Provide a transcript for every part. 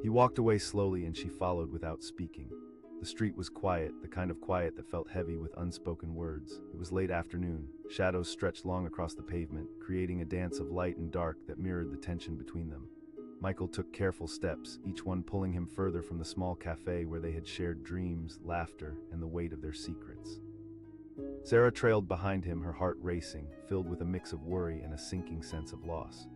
He walked away slowly and she followed without speaking. The street was quiet, the kind of quiet that felt heavy with unspoken words. It was late afternoon. Shadows stretched long across the pavement, creating a dance of light and dark that mirrored the tension between them. Michael took careful steps, each one pulling him further from the small cafe where they had shared dreams, laughter, and the weight of their secrets. Sarah trailed behind him, her heart racing, filled with a mix of worry and a sinking sense of loss.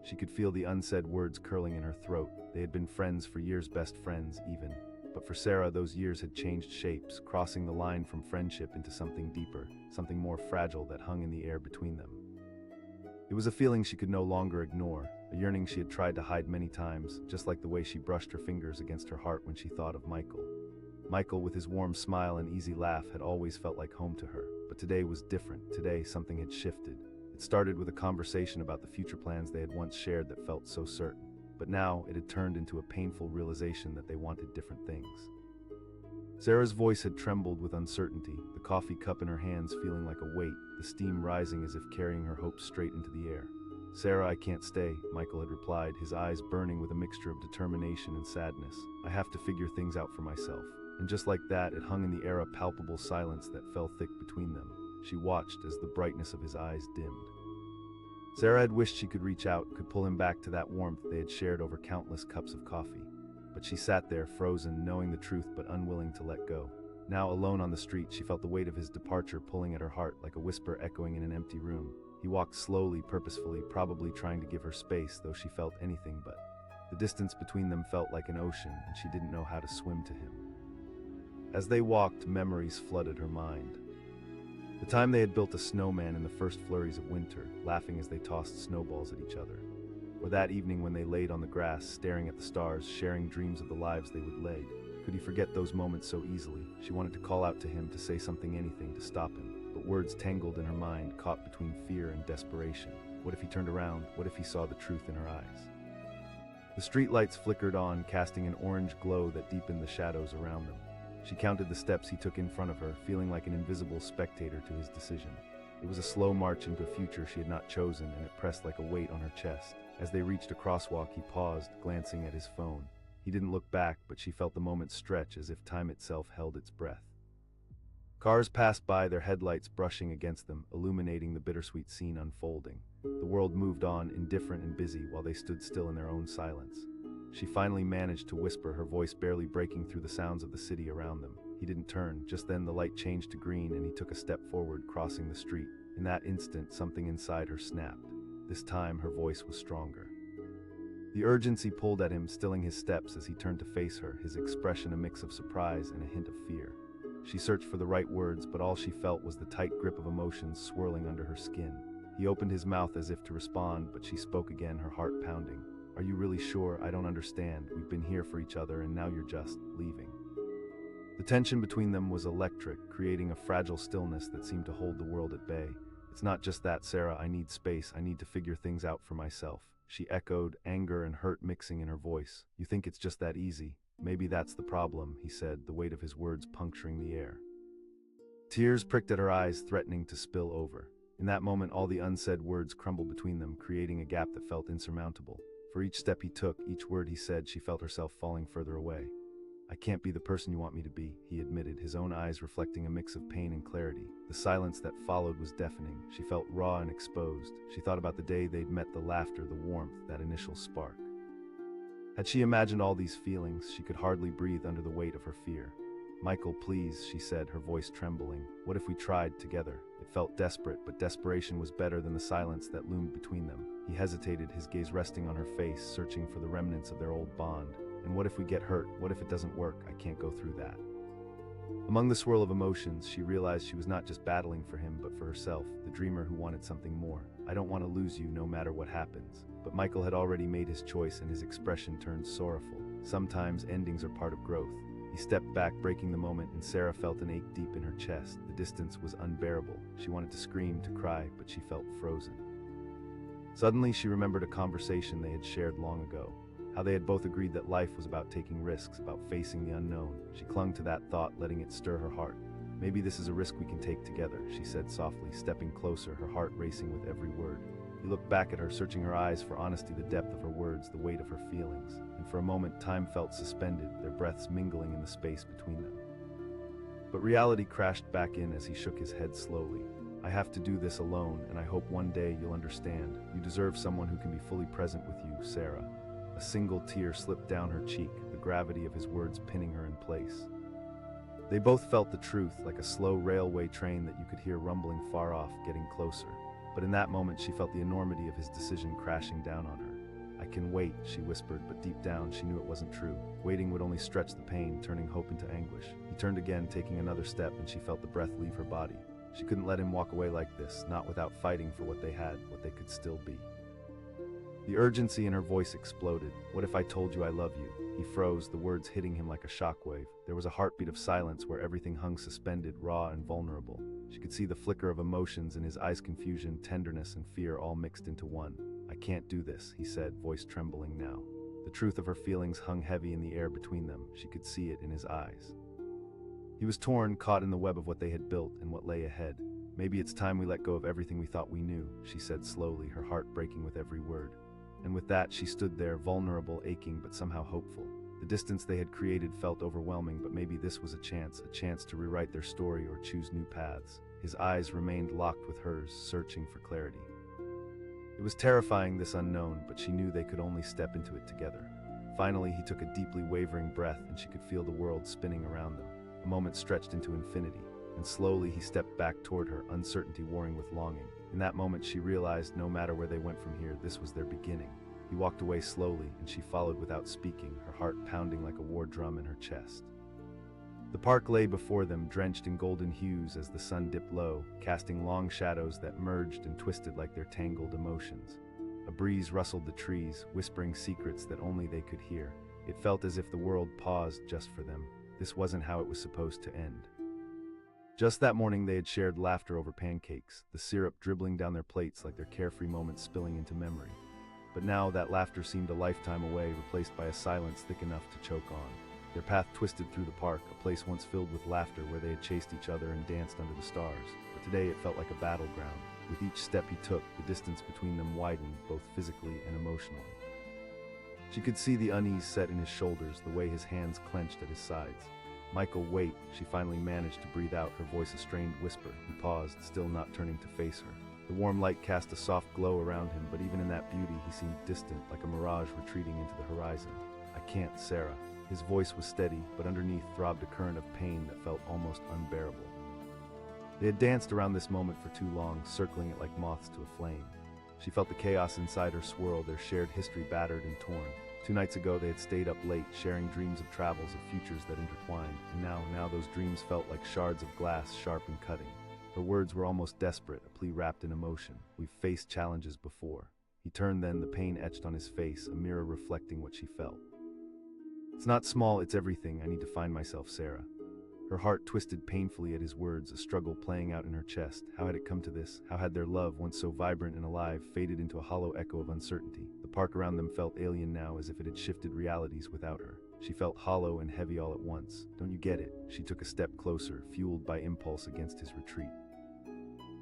She could feel the unsaid words curling in her throat. They had been friends for years, best friends even. But for Sarah, those years had changed shapes, crossing the line from friendship into something deeper, something more fragile that hung in the air between them. It was a feeling she could no longer ignore, a yearning she had tried to hide many times, just like the way she brushed her fingers against her heart when she thought of Michael. Michael, with his warm smile and easy laugh, had always felt like home to her. But today was different. Today, something had shifted. It started with a conversation about the future plans they had once shared that felt so certain. But now, it had turned into a painful realization that they wanted different things. Sarah's voice had trembled with uncertainty, the coffee cup in her hands feeling like a weight, the steam rising as if carrying her hopes straight into the air. "Sarah, I can't stay," Michael had replied, his eyes burning with a mixture of determination and sadness. "I have to figure things out for myself." And just like that, it hung in the air a palpable silence that fell thick between them. She watched as the brightness of his eyes dimmed. Sarah had wished she could reach out, could pull him back to that warmth they had shared over countless cups of coffee. But she sat there, frozen, knowing the truth but unwilling to let go. Now, alone on the street, she felt the weight of his departure pulling at her heart like a whisper echoing in an empty room. He walked slowly, purposefully, probably trying to give her space, though she felt anything but. The distance between them felt like an ocean, and she didn't know how to swim to him. As they walked, memories flooded her mind. The time they had built a snowman in the first flurries of winter, laughing as they tossed snowballs at each other. Or that evening when they laid on the grass, staring at the stars, sharing dreams of the lives they would lead. Could he forget those moments so easily? She wanted to call out to him, to say something, anything, to stop him. But words tangled in her mind, caught between fear and desperation. What if he turned around? What if he saw the truth in her eyes? The streetlights flickered on, casting an orange glow that deepened the shadows around them. She counted the steps he took in front of her, feeling like an invisible spectator to his decision. It was a slow march into a future she had not chosen, and it pressed like a weight on her chest. As they reached a crosswalk, he paused, glancing at his phone. He didn't look back, but she felt the moment stretch as if time itself held its breath. Cars passed by, their headlights brushing against them, illuminating the bittersweet scene unfolding. The world moved on, indifferent and busy, while they stood still in their own silence. She finally managed to whisper, her voice barely breaking through the sounds of the city around them. He didn't turn. Just then the light changed to green and he took a step forward, crossing the street. In that instant, something inside her snapped. This time, her voice was stronger. The urgency pulled at him, stilling his steps as he turned to face her, his expression a mix of surprise and a hint of fear. She searched for the right words, but all she felt was the tight grip of emotions swirling under her skin. He opened his mouth as if to respond, but she spoke again, her heart pounding. "Are you really sure? I don't understand. We've been here for each other and now you're just leaving." The tension between them was electric, creating a fragile stillness that seemed to hold the world at bay. "It's not just that, Sarah. I need space. I need to figure things out for myself," she echoed, anger and hurt mixing in her voice. "You think it's just that easy? Maybe that's the problem," he said, the weight of his words puncturing the air. Tears pricked at her eyes, threatening to spill over. In that moment, all the unsaid words crumbled between them, creating a gap that felt insurmountable. For each step he took, each word he said, she felt herself falling further away. "I can't be the person you want me to be," he admitted, his own eyes reflecting a mix of pain and clarity. The silence that followed was deafening. She felt raw and exposed. She thought about the day they'd met, the laughter, the warmth, that initial spark. Had she imagined all these feelings, she could hardly breathe under the weight of her fear. "Michael, please," she said, her voice trembling. "What if we tried together?" It felt desperate, but desperation was better than the silence that loomed between them. He hesitated, his gaze resting on her face, searching for the remnants of their old bond. "And what if we get hurt? What if it doesn't work? I can't go through that." Among the swirl of emotions, she realized she was not just battling for him, but for herself, the dreamer who wanted something more. "I don't want to lose you, no matter what happens." But Michael had already made his choice, and his expression turned sorrowful. Sometimes endings are part of growth. He stepped back, breaking the moment, and Sarah felt an ache deep in her chest. The distance was unbearable. She wanted to scream, to cry, but she felt frozen. Suddenly, she remembered a conversation they had shared long ago. How they had both agreed that life was about taking risks, about facing the unknown. She clung to that thought, letting it stir her heart. "Maybe this is a risk we can take together," she said softly, stepping closer, her heart racing with every word. He looked back at her, searching her eyes for honesty, the depth of her words, the weight of her feelings. And and for a moment time felt suspended, their breaths mingling in the space between them. But reality crashed back in as he shook his head slowly. I have to do this alone, and I hope one day you'll understand. You deserve someone who can be fully present with you, Sarah. A single tear slipped down her cheek, the gravity of his words pinning her in place. They both felt the truth, like a slow railway train that you could hear rumbling far off, getting closer. But in that moment she felt the enormity of his decision crashing down on her. I can wait, she whispered, but deep down she knew it wasn't true. Waiting would only stretch the pain, turning hope into anguish. He turned again, taking another step, and she felt the breath leave her body. She couldn't let him walk away like this, not without fighting for what they had, what they could still be. The urgency in her voice exploded. What if I told you I love you? He froze, the words hitting him like a shockwave. There was a heartbeat of silence where everything hung suspended, raw and vulnerable. She could see the flicker of emotions in his eyes, confusion, tenderness, and fear all mixed into one. I can't do this, he said, voice trembling now. The truth of her feelings hung heavy in the air between them. She could see it in his eyes. He was torn, caught in the web of what they had built and what lay ahead. Maybe it's time we let go of everything we thought we knew, she said slowly, her heart breaking with every word. And with that, she stood there, vulnerable, aching, but somehow hopeful. The distance they had created felt overwhelming, but maybe this was a chance to rewrite their story or choose new paths. His eyes remained locked with hers, searching for clarity. It was terrifying, this unknown, but she knew they could only step into it together. Finally, he took a deeply wavering breath, and she could feel the world spinning around them. A moment stretched into infinity, and slowly he stepped back toward her, uncertainty warring with longing. In that moment she realized no matter where they went from here, this was their beginning. He walked away slowly, and she followed without speaking, her heart pounding like a war drum in her chest. The park lay before them, drenched in golden hues as the sun dipped low, casting long shadows that merged and twisted like their tangled emotions. A breeze rustled the trees, whispering secrets that only they could hear. It felt as if the world paused just for them. This wasn't how it was supposed to end. Just that morning they had shared laughter over pancakes, the syrup dribbling down their plates like their carefree moments spilling into memory. But now that laughter seemed a lifetime away, replaced by a silence thick enough to choke on. Their path twisted through the park, a place once filled with laughter where they had chased each other and danced under the stars. But today it felt like a battleground. With each step he took, the distance between them widened, both physically and emotionally. She could see the unease set in his shoulders, the way his hands clenched at his sides. Michael, wait, she finally managed to breathe out, her voice a strained whisper. He paused, still not turning to face her. The warm light cast a soft glow around him, but even in that beauty he seemed distant, like a mirage retreating into the horizon. I can't, Sarah. His voice was steady, but underneath throbbed a current of pain that felt almost unbearable. They had danced around this moment for too long, circling it like moths to a flame. She felt the chaos inside her swirl, their shared history battered and torn. 2 nights ago they had stayed up late, sharing dreams of travels, of futures that intertwined, and now those dreams felt like shards of glass, sharp and cutting. Her words were almost desperate, a plea wrapped in emotion. We've faced challenges before. He turned then, the pain etched on his face, a mirror reflecting what she felt. It's not small, it's everything. I need to find myself, Sarah. Her heart twisted painfully at his words, a struggle playing out in her chest. How had it come to this? How had their love, once so vibrant and alive, faded into a hollow echo of uncertainty? The park around them felt alien now, as if it had shifted realities without her. She felt hollow and heavy all at once. Don't you get it? She took a step closer, fueled by impulse against his retreat.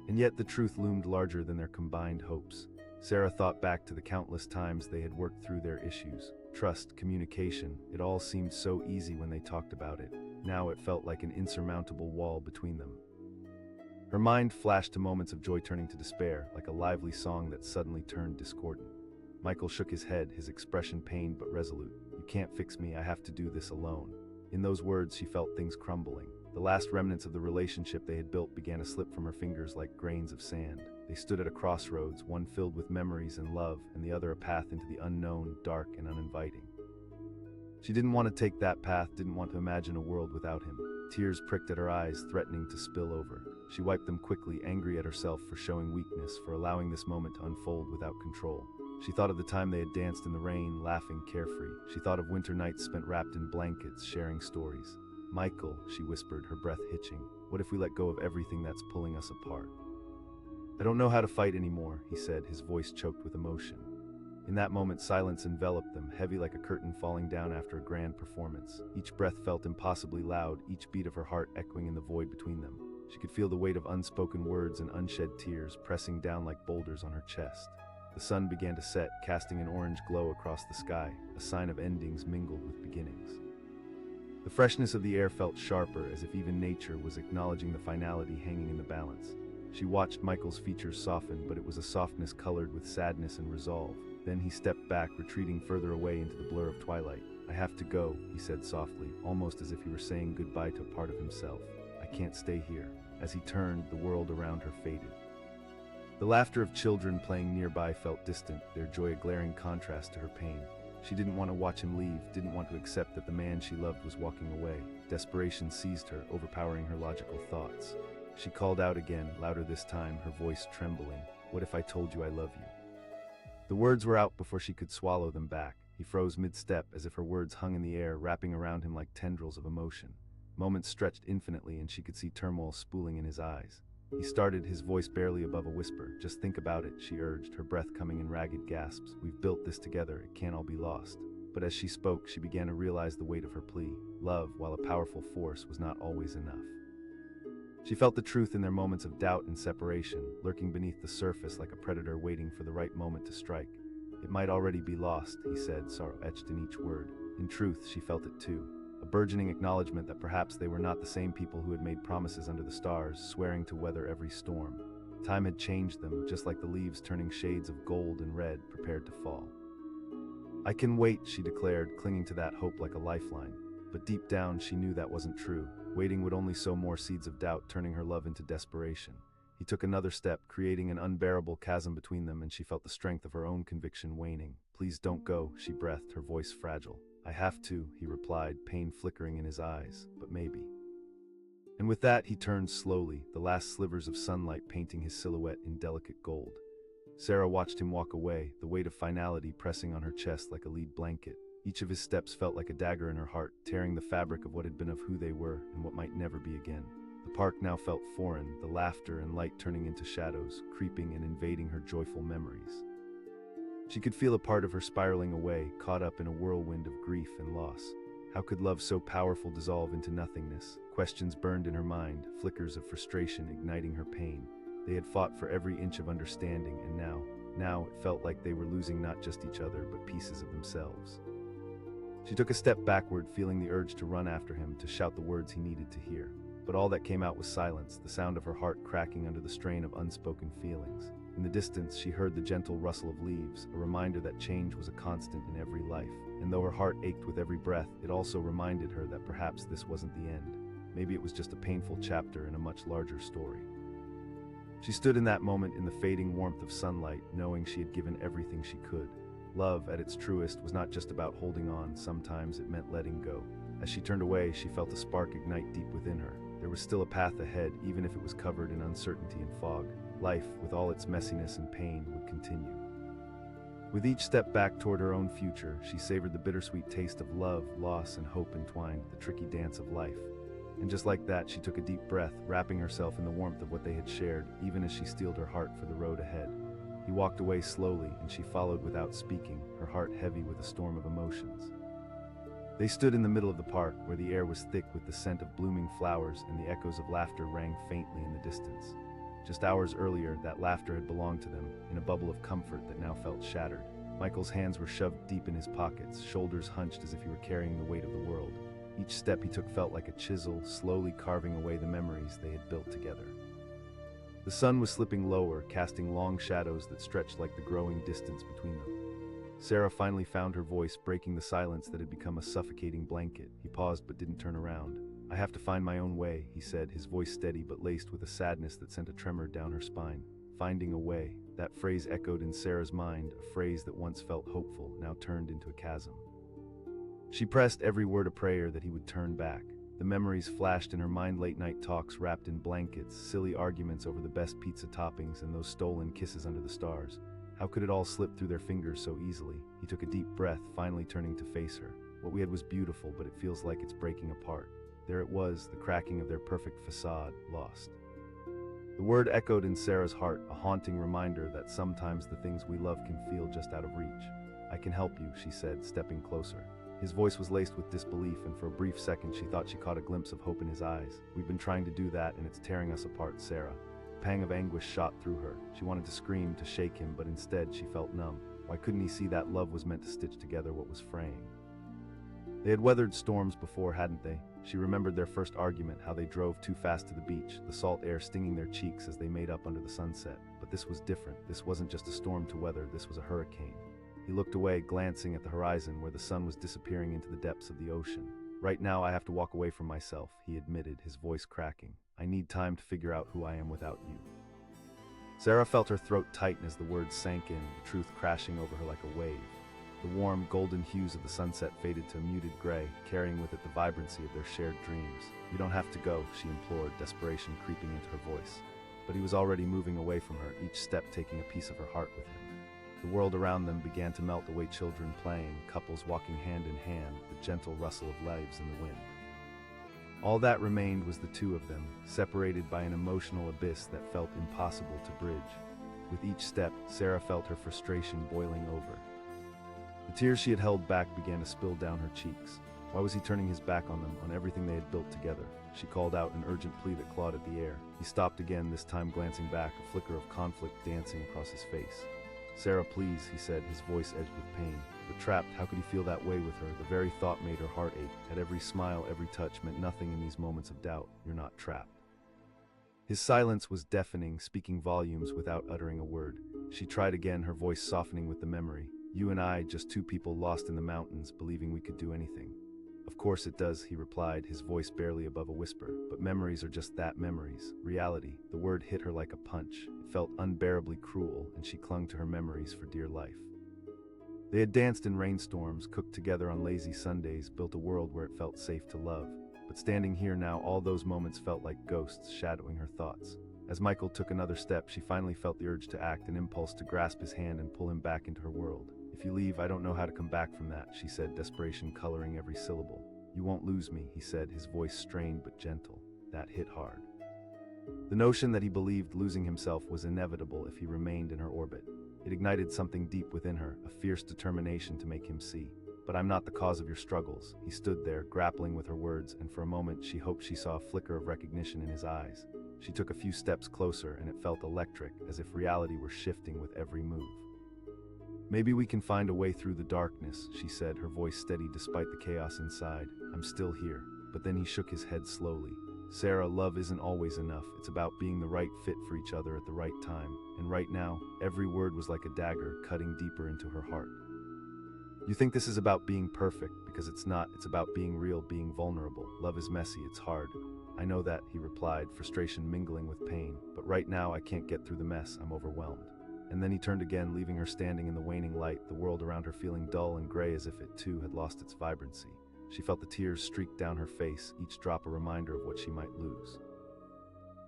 And yet the truth loomed larger than their combined hopes. Sarah thought back to the countless times they had worked through their issues. Trust, communication, it all seemed so easy when they talked about it. Now it felt like an insurmountable wall between them. Her mind flashed to moments of joy turning to despair, like a lively song that suddenly turned discordant. Michael shook his head, his expression pained but resolute. You can't fix me, I have to do this alone. In those words she felt things crumbling. The last remnants of the relationship they had built began to slip from her fingers like grains of sand. They stood at a crossroads, one filled with memories and love, and the other a path into the unknown, dark and uninviting. She didn't want to take that path, didn't want to imagine a world without him. Tears pricked at her eyes, threatening to spill over. She wiped them quickly, angry at herself for showing weakness, for allowing this moment to unfold without control. She thought of the time they had danced in the rain, laughing carefree. She thought of winter nights spent wrapped in blankets, sharing stories. Michael, she whispered, her breath hitching, what if we let go of everything that's pulling us apart? I don't know how to fight anymore, he said, his voice choked with emotion. In that moment, silence enveloped them, heavy like a curtain falling down after a grand performance. Each breath felt impossibly loud, each beat of her heart echoing in the void between them. She could feel the weight of unspoken words and unshed tears pressing down like boulders on her chest. The sun began to set, casting an orange glow across the sky, a sign of endings mingled with beginnings. The freshness of the air felt sharper, as if even nature was acknowledging the finality hanging in the balance. She watched Michael's features soften, but it was a softness colored with sadness and resolve. Then he stepped back, retreating further away into the blur of twilight. "I have to go," he said softly, almost as if he were saying goodbye to a part of himself. "I can't stay here." As he turned, the world around her faded. The laughter of children playing nearby felt distant, their joy a glaring contrast to her pain. She didn't want to watch him leave, didn't want to accept that the man she loved was walking away. Desperation seized her, overpowering her logical thoughts. She called out again, louder this time, her voice trembling. "What if I told you I love you?" The words were out before she could swallow them back. He froze mid-step, as if her words hung in the air, wrapping around him like tendrils of emotion. Moments stretched infinitely, and she could see turmoil spooling in his eyes. He started, his voice barely above a whisper. "Just think about it," she urged, her breath coming in ragged gasps. "We've built this together, it can't all be lost." But as she spoke, she began to realize the weight of her plea. Love, while a powerful force, was not always enough. She felt the truth in their moments of doubt and separation, lurking beneath the surface like a predator waiting for the right moment to strike. "It might already be lost," he said, sorrow etched in each word. In truth, she felt it too. A burgeoning acknowledgement that perhaps they were not the same people who had made promises under the stars, swearing to weather every storm. Time had changed them, just like the leaves turning shades of gold and red, prepared to fall. "I can wait," she declared, clinging to that hope like a lifeline. But deep down, she knew that wasn't true. Waiting would only sow more seeds of doubt, turning her love into desperation. He took another step, creating an unbearable chasm between them, and she felt the strength of her own conviction waning. "Please don't go," she breathed, her voice fragile. "I have to," he replied, pain flickering in his eyes, "but maybe." And with that, he turned slowly, the last slivers of sunlight painting his silhouette in delicate gold. Sarah watched him walk away, the weight of finality pressing on her chest like a lead blanket. Each of his steps felt like a dagger in her heart, tearing the fabric of what had been of who they were and what might never be again. The park now felt foreign, the laughter and light turning into shadows, creeping and invading her joyful memories. She could feel a part of her spiraling away, caught up in a whirlwind of grief and loss. How could love so powerful dissolve into nothingness? Questions burned in her mind, flickers of frustration igniting her pain. They had fought for every inch of understanding, and now it felt like they were losing not just each other, but pieces of themselves. She took a step backward, feeling the urge to run after him, to shout the words he needed to hear. But all that came out was silence, the sound of her heart cracking under the strain of unspoken feelings. In the distance, she heard the gentle rustle of leaves, a reminder that change was a constant in every life. And though her heart ached with every breath, it also reminded her that perhaps this wasn't the end. Maybe it was just a painful chapter in a much larger story. She stood in that moment in the fading warmth of sunlight, knowing she had given everything she could. Love, at its truest, was not just about holding on, sometimes it meant letting go. As she turned away, she felt a spark ignite deep within her. There was still a path ahead, even if it was covered in uncertainty and fog. Life, with all its messiness and pain, would continue. With each step back toward her own future, she savored the bittersweet taste of love, loss, and hope entwined, the tricky dance of life. And just like that, she took a deep breath, wrapping herself in the warmth of what they had shared, even as she steeled her heart for the road ahead. He walked away slowly, and she followed without speaking, her heart heavy with a storm of emotions. They stood in the middle of the park, where the air was thick with the scent of blooming flowers and the echoes of laughter rang faintly in the distance. Just hours earlier, that laughter had belonged to them, in a bubble of comfort that now felt shattered. Michael's hands were shoved deep in his pockets, shoulders hunched as if he were carrying the weight of the world. Each step he took felt like a chisel, slowly carving away the memories they had built together. The sun was slipping lower, casting long shadows that stretched like the growing distance between them. Sarah finally found her voice, breaking the silence that had become a suffocating blanket. He paused but didn't turn around. "I have to find my own way," he said, his voice steady but laced with a sadness that sent a tremor down her spine. Finding a way. That phrase echoed in Sarah's mind, a phrase that once felt hopeful, now turned into a chasm. She pressed every word a prayer that he would turn back. The memories flashed in her mind, late-night talks wrapped in blankets, silly arguments over the best pizza toppings, and those stolen kisses under the stars. How could it all slip through their fingers so easily? He took a deep breath, finally turning to face her. "What we had was beautiful, but it feels like it's breaking apart." There it was, the cracking of their perfect facade, lost. The word echoed in Sarah's heart, a haunting reminder that sometimes the things we love can feel just out of reach. "I can help you," she said, stepping closer. His voice was laced with disbelief, and for a brief second she thought she caught a glimpse of hope in his eyes. "We've been trying to do that, and it's tearing us apart, Sarah." pang of anguish shot through her. She wanted to scream, to shake him, but instead she felt numb. Why couldn't he see that love was meant to stitch together what was fraying? They had weathered storms before, hadn't they? She remembered their first argument, how they drove too fast to the beach, the salt air stinging their cheeks as they made up under the sunset. But this was different. This wasn't just a storm to weather, this was a hurricane. He looked away, glancing at the horizon where the sun was disappearing into the depths of the ocean. Right now I have to walk away from myself, he admitted, his voice cracking. I need time to figure out who I am without you. Sarah felt her throat tighten as the words sank in, the truth crashing over her like a wave. The warm, golden hues of the sunset faded to a muted gray, carrying with it the vibrancy of their shared dreams. You don't have to go, she implored, desperation creeping into her voice. But he was already moving away from her, each step taking a piece of her heart with him. The world around them began to melt away, children playing, couples walking hand in hand, the gentle rustle of leaves in the wind. All that remained was the two of them, separated by an emotional abyss that felt impossible to bridge. With each step, Sarah felt her frustration boiling over. The tears she had held back began to spill down her cheeks. Why was he turning his back on them, on everything they had built together? She called out, an urgent plea that clawed at the air. He stopped again, this time glancing back, a flicker of conflict dancing across his face. Sarah, please, he said, his voice edged with pain. But trapped, how could he feel that way with her? The very thought made her heart ache. At every smile, every touch meant nothing in these moments of doubt. You're not trapped. His silence was deafening, speaking volumes without uttering a word. She tried again, her voice softening with the memory. You and I, just two people lost in the mountains, believing we could do anything. Of course it does, he replied, his voice barely above a whisper. But memories are just that, memories. Reality. The word hit her like a punch. It felt unbearably cruel, and she clung to her memories for dear life. They had danced in rainstorms, cooked together on lazy Sundays, built a world where it felt safe to love. But standing here now, all those moments felt like ghosts shadowing her thoughts. As Michael took another step, she finally felt the urge to act, an impulse to grasp his hand and pull him back into her world. If you leave, I don't know how to come back from that, she said, desperation coloring every syllable. You won't lose me, he said, his voice strained but gentle. That hit hard. The notion that he believed losing himself was inevitable if he remained in her orbit. It ignited something deep within her, a fierce determination to make him see. But I'm not the cause of your struggles. He stood there, grappling with her words, and for a moment she hoped she saw a flicker of recognition in his eyes. She took a few steps closer, and it felt electric, as if reality were shifting with every move. Maybe we can find a way through the darkness, she said, her voice steady despite the chaos inside. I'm still here. But then he shook his head slowly. Sarah, love isn't always enough. It's about being the right fit for each other at the right time. And right now, every word was like a dagger, cutting deeper into her heart. You think this is about being perfect, because it's not. It's about being real, being vulnerable. Love is messy, it's hard. I know that, he replied, frustration mingling with pain. But right now, I can't get through the mess. I'm overwhelmed. And then he turned again, leaving her standing in the waning light, the world around her feeling dull and gray as if it too had lost its vibrancy. She felt the tears streak down her face, each drop a reminder of what she might lose.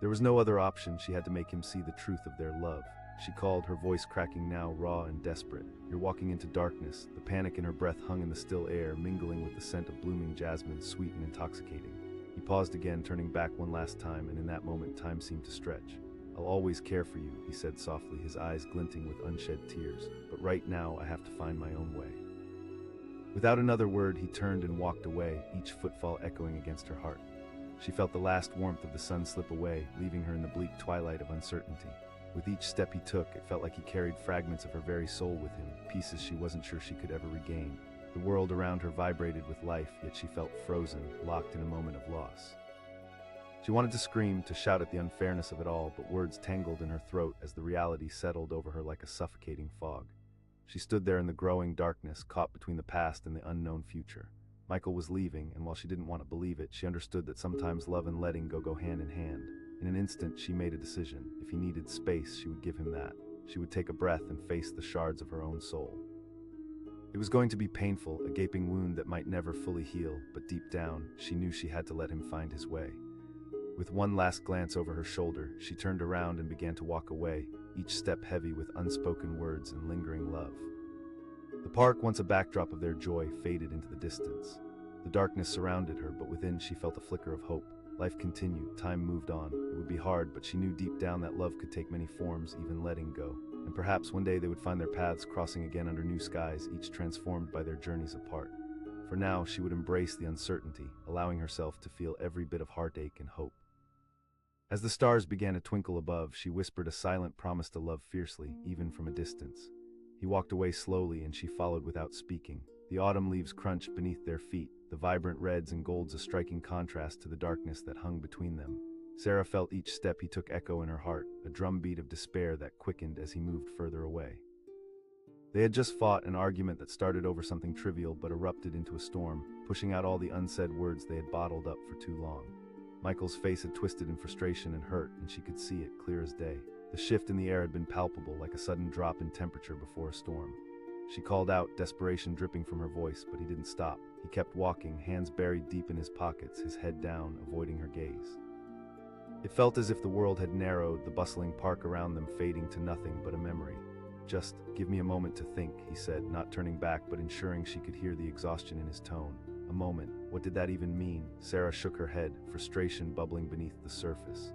There was no other option. She had to make him see the truth of their love. She called, her voice cracking now, raw and desperate. You're walking into darkness. The panic in her breath hung in the still air, mingling with the scent of blooming jasmine, sweet and intoxicating. He paused again, turning back one last time, and in that moment time seemed to stretch. I'll always care for you, he said softly, his eyes glinting with unshed tears. But right now, I have to find my own way. Without another word, he turned and walked away, each footfall echoing against her heart. She felt the last warmth of the sun slip away, leaving her in the bleak twilight of uncertainty. With each step he took, it felt like he carried fragments of her very soul with him, pieces she wasn't sure she could ever regain. The world around her vibrated with life, yet she felt frozen, locked in a moment of loss. She wanted to scream, to shout at the unfairness of it all, but words tangled in her throat as the reality settled over her like a suffocating fog. She stood there in the growing darkness, caught between the past and the unknown future. Michael was leaving, and while she didn't want to believe it, she understood that sometimes love and letting go hand in hand. In an instant, she made a decision. If he needed space, she would give him that. She would take a breath and face the shards of her own soul. It was going to be painful, a gaping wound that might never fully heal, but deep down, she knew she had to let him find his way. With one last glance over her shoulder, she turned around and began to walk away, each step heavy with unspoken words and lingering love. The park, once a backdrop of their joy, faded into the distance. The darkness surrounded her, but within she felt a flicker of hope. Life continued, time moved on. It would be hard, but she knew deep down that love could take many forms, even letting go. And perhaps one day they would find their paths crossing again under new skies, each transformed by their journeys apart. For now, she would embrace the uncertainty, allowing herself to feel every bit of heartache and hope. As the stars began to twinkle above, she whispered a silent promise to love fiercely, even from a distance. He walked away slowly and she followed without speaking. The autumn leaves crunched beneath their feet, the vibrant reds and golds a striking contrast to the darkness that hung between them. Sarah felt each step he took echo in her heart, a drumbeat of despair that quickened as he moved further away. They had just fought an argument that started over something trivial but erupted into a storm, pushing out all the unsaid words they had bottled up for too long. Michael's face had twisted in frustration and hurt, and she could see it clear as day. The shift in the air had been palpable, like a sudden drop in temperature before a storm. She called out, desperation dripping from her voice, but he didn't stop. He kept walking, hands buried deep in his pockets, his head down, avoiding her gaze. It felt as if the world had narrowed, the bustling park around them fading to nothing but a memory. "Just give me a moment to think," he said, not turning back but ensuring she could hear the exhaustion in his tone. A moment. What did that even mean? Sarah shook her head, frustration bubbling beneath the surface.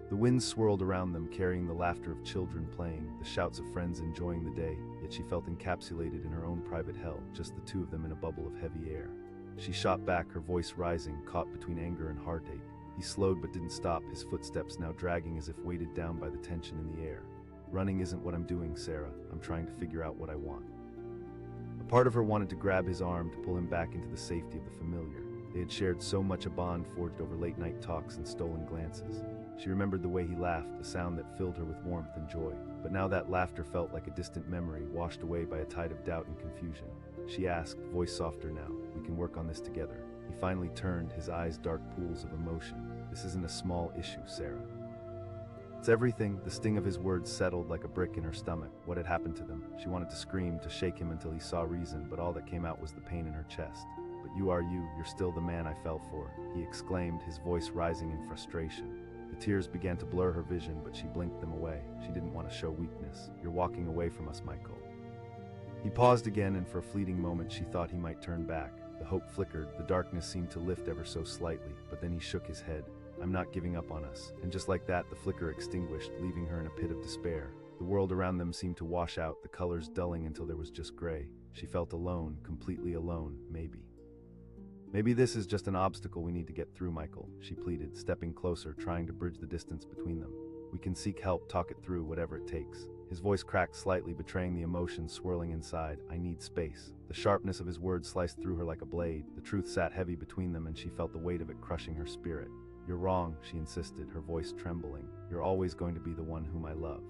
The wind swirled around them, carrying the laughter of children playing, the shouts of friends enjoying the day, yet she felt encapsulated in her own private hell, just the two of them in a bubble of heavy air. She shot back, her voice rising, caught between anger and heartache. He slowed but didn't stop, his footsteps now dragging as if weighted down by the tension in the air. "Running isn't what I'm doing, Sarah. I'm trying to figure out what I want." A part of her wanted to grab his arm to pull him back into the safety of the familiar. They had shared so much, a bond forged over late-night talks and stolen glances. She remembered the way he laughed, a sound that filled her with warmth and joy. But now that laughter felt like a distant memory, washed away by a tide of doubt and confusion. She asked, voice softer now, "We can work on this together." He finally turned, his eyes dark pools of emotion. "This isn't a small issue, Sarah. It's everything." The sting of his words settled like a brick in her stomach. What had happened to them? She wanted to scream, to shake him until he saw reason, but all that came out was the pain in her chest. "But you are you, you're still the man I fell for," he exclaimed, his voice rising in frustration. The tears began to blur her vision, but she blinked them away. She didn't want to show weakness. "You're walking away from us, Michael." He paused again, and for a fleeting moment she thought he might turn back. The hope flickered, the darkness seemed to lift ever so slightly, but then he shook his head. "I'm not giving up on us." And just like that, the flicker extinguished, leaving her in a pit of despair. The world around them seemed to wash out, the colors dulling until there was just gray. She felt alone, completely alone, maybe. "Maybe this is just an obstacle we need to get through, Michael," she pleaded, stepping closer, trying to bridge the distance between them. "We can seek help, talk it through, whatever it takes." His voice cracked slightly, betraying the emotions swirling inside. "I need space." The sharpness of his words sliced through her like a blade. The truth sat heavy between them, and she felt the weight of it crushing her spirit. "You're wrong," she insisted, her voice trembling. "You're always going to be the one whom I love."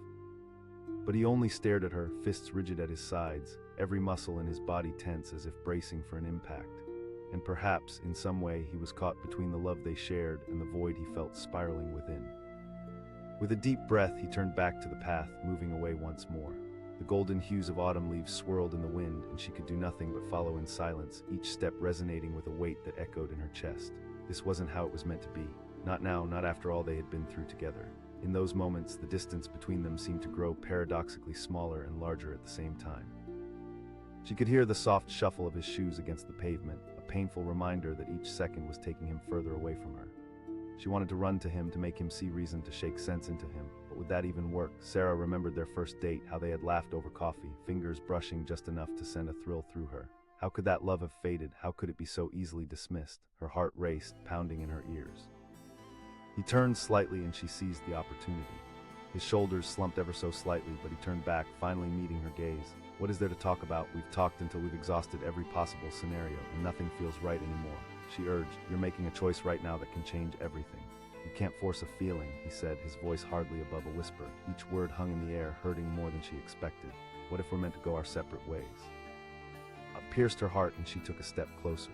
But he only stared at her, fists rigid at his sides, every muscle in his body tense as if bracing for an impact. And perhaps, in some way, he was caught between the love they shared and the void he felt spiraling within. With a deep breath, he turned back to the path, moving away once more. The golden hues of autumn leaves swirled in the wind, and she could do nothing but follow in silence, each step resonating with a weight that echoed in her chest. This wasn't how it was meant to be. Not now, not after all they had been through together. In those moments, the distance between them seemed to grow paradoxically smaller and larger at the same time. She could hear the soft shuffle of his shoes against the pavement, a painful reminder that each second was taking him further away from her. She wanted to run to him, to make him see reason, to shake sense into him. But would that even work? Sarah remembered their first date, how they had laughed over coffee, fingers brushing just enough to send a thrill through her. How could that love have faded? How could it be so easily dismissed? Her heart raced, pounding in her ears. He turned slightly and she seized the opportunity. His shoulders slumped ever so slightly, but he turned back, finally meeting her gaze. "What is there to talk about? We've talked until we've exhausted every possible scenario, and nothing feels right anymore," she urged. "You're making a choice right now that can change everything." "You can't force a feeling," he said, his voice hardly above a whisper. Each word hung in the air, hurting more than she expected. "What if we're meant to go our separate ways?" It pierced her heart, and she took a step closer.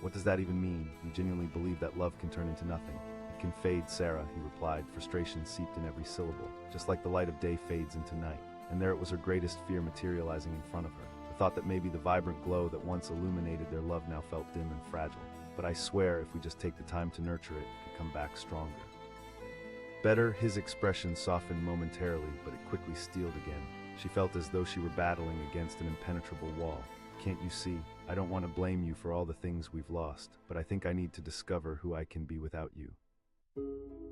"What does that even mean? You genuinely believe that love can turn into nothing?" "It can fade, Sarah," he replied, frustration seeped in every syllable, "just like the light of day fades into night." And there it was, her greatest fear materializing in front of her. The thought that maybe the vibrant glow that once illuminated their love now felt dim and fragile. "But I swear, if we just take the time to nurture it, it could come back stronger." Better, his expression softened momentarily, but it quickly steeled again. She felt as though she were battling against an impenetrable wall. "Can't you see? I don't want to blame you for all the things we've lost, but I think I need to discover who I can be without you.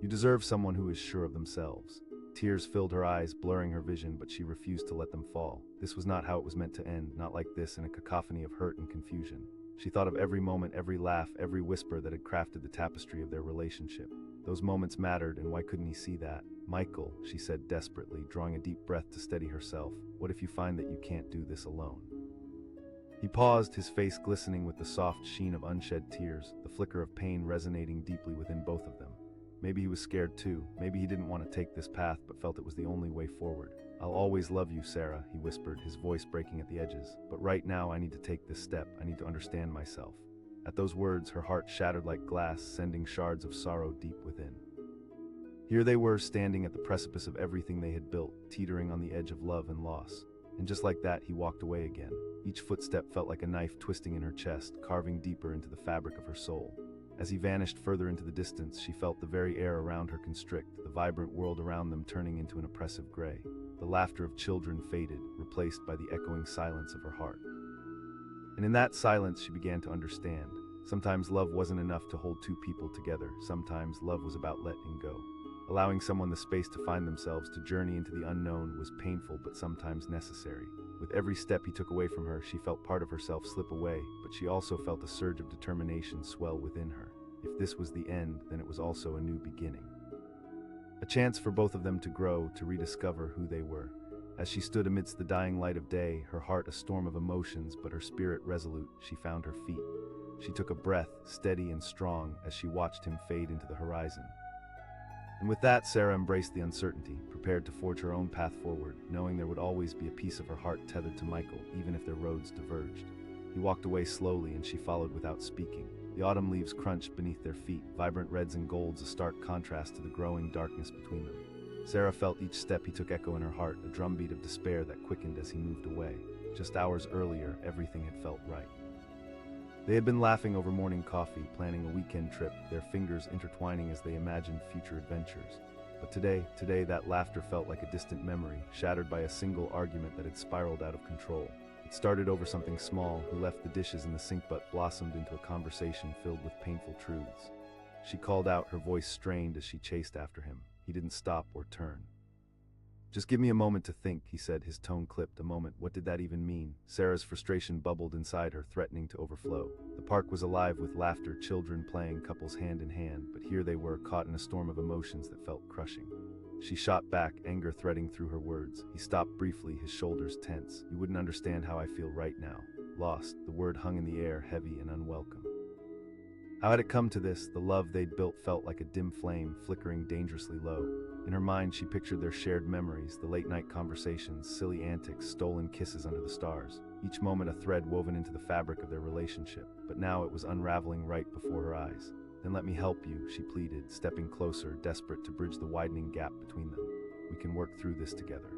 You deserve someone who is sure of themselves." Tears filled her eyes, blurring her vision, but she refused to let them fall. This was not how it was meant to end, not like this, in a cacophony of hurt and confusion. She thought of every moment, every laugh, every whisper that had crafted the tapestry of their relationship. Those moments mattered, and why couldn't he see that? Michael, she said desperately, drawing a deep breath to steady herself, what if you find that you can't do this alone? He paused, his face glistening with the soft sheen of unshed tears, the flicker of pain resonating deeply within both of them. Maybe he was scared too. Maybe he didn't want to take this path, but felt it was the only way forward. I'll always love you, Sarah, he whispered, his voice breaking at the edges. But right now I need to take this step. I need to understand myself. At those words, her heart shattered like glass, sending shards of sorrow deep within. Here they were, standing at the precipice of everything they had built, teetering on the edge of love and loss. And just like that, he walked away again. Each footstep felt like a knife twisting in her chest, carving deeper into the fabric of her soul. As he vanished further into the distance, she felt the very air around her constrict, the vibrant world around them turning into an oppressive gray. The laughter of children faded, replaced by the echoing silence of her heart. And in that silence, she began to understand. Sometimes love wasn't enough to hold two people together. Sometimes love was about letting go. Allowing someone the space to find themselves, to journey into the unknown, was painful but sometimes necessary. With every step he took away from her, she felt part of herself slip away, but she also felt a surge of determination swell within her. If this was the end, then it was also a new beginning. A chance for both of them to grow, to rediscover who they were. As she stood amidst the dying light of day, her heart a storm of emotions, but her spirit resolute, she found her feet. She took a breath, steady and strong, as she watched him fade into the horizon. And with that, Sarah embraced the uncertainty, prepared to forge her own path forward, knowing there would always be a piece of her heart tethered to Michael, even if their roads diverged. He walked away slowly, and she followed without speaking. The autumn leaves crunched beneath their feet, vibrant reds and golds, a stark contrast to the growing darkness between them. Sarah felt each step he took echo in her heart, a drumbeat of despair that quickened as he moved away. Just hours earlier, everything had felt right. They had been laughing over morning coffee, planning a weekend trip, their fingers intertwining as they imagined future adventures. But today that laughter felt like a distant memory, shattered by a single argument that had spiraled out of control. It started over something small, who left the dishes in the sink, but blossomed into a conversation filled with painful truths. She called out, her voice strained as she chased after him. He didn't stop or turn. Just give me a moment to think, he said, his tone clipped. A moment, what did that even mean? Sarah's frustration bubbled inside her, threatening to overflow. The park was alive with laughter, children playing, couples hand in hand, but here they were, caught in a storm of emotions that felt crushing. She shot back, anger threading through her words. He stopped briefly, his shoulders tense. You wouldn't understand how I feel right now. Lost, the word hung in the air, heavy and unwelcome. How had it come to this? The love they'd built felt like a dim flame, flickering dangerously low. In her mind, she pictured their shared memories, the late-night conversations, silly antics, stolen kisses under the stars. Each moment a thread woven into the fabric of their relationship. But now it was unraveling right before her eyes. Then let me help you, she pleaded, stepping closer, desperate to bridge the widening gap between them. We can work through this together.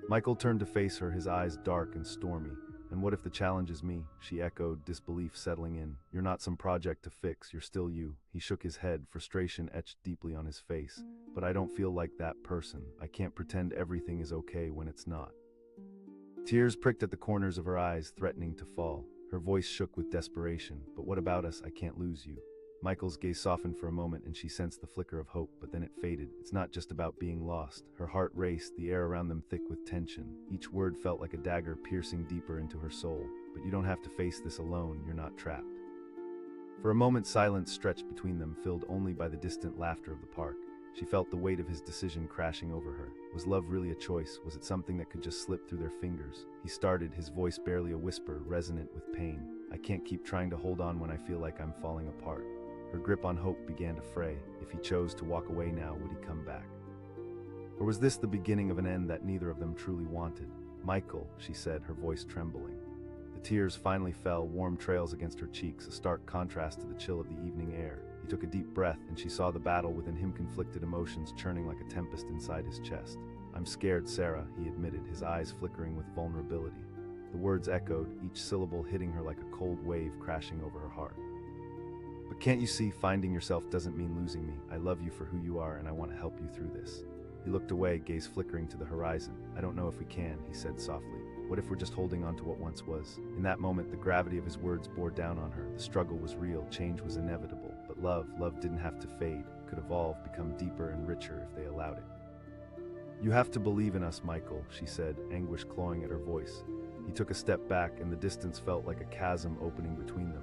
Michael turned to face her, his eyes dark and stormy. And what if the challenge is me? She echoed, disbelief settling in. You're not some project to fix, you're still you. He shook his head, frustration etched deeply on his face. But I don't feel like that person. I can't pretend everything is okay when it's not. Tears pricked at the corners of her eyes, threatening to fall. Her voice shook with desperation. But what about us? I can't lose you. Michael's gaze softened for a moment, and she sensed the flicker of hope, but then it faded. It's not just about being lost. Her heart raced, the air around them thick with tension. Each word felt like a dagger piercing deeper into her soul. But you don't have to face this alone, you're not trapped. For a moment, silence stretched between them, filled only by the distant laughter of the park. She felt the weight of his decision crashing over her. Was love really a choice? Was it something that could just slip through their fingers? He started, his voice barely a whisper, resonant with pain. I can't keep trying to hold on when I feel like I'm falling apart. Her grip on hope began to fray. If he chose to walk away now, would he come back? Or was this the beginning of an end that neither of them truly wanted? Michael, she said, her voice trembling. The tears finally fell, warm trails against her cheeks, a stark contrast to the chill of the evening air. He took a deep breath, and she saw the battle within him, conflicted emotions churning like a tempest inside his chest. I'm scared, Sarah, he admitted, his eyes flickering with vulnerability. The words echoed, each syllable hitting her like a cold wave crashing over her heart. But can't you see, finding yourself doesn't mean losing me. I love you for who you are, and I want to help you through this. He looked away, gaze flickering to the horizon. I don't know if we can, he said softly. What if we're just holding on to what once was? In that moment, the gravity of his words bore down on her. The struggle was real, change was inevitable. But love didn't have to fade, it could evolve, become deeper and richer if they allowed it. You have to believe in us, Michael, she said, anguish clawing at her voice. He took a step back, and the distance felt like a chasm opening between them.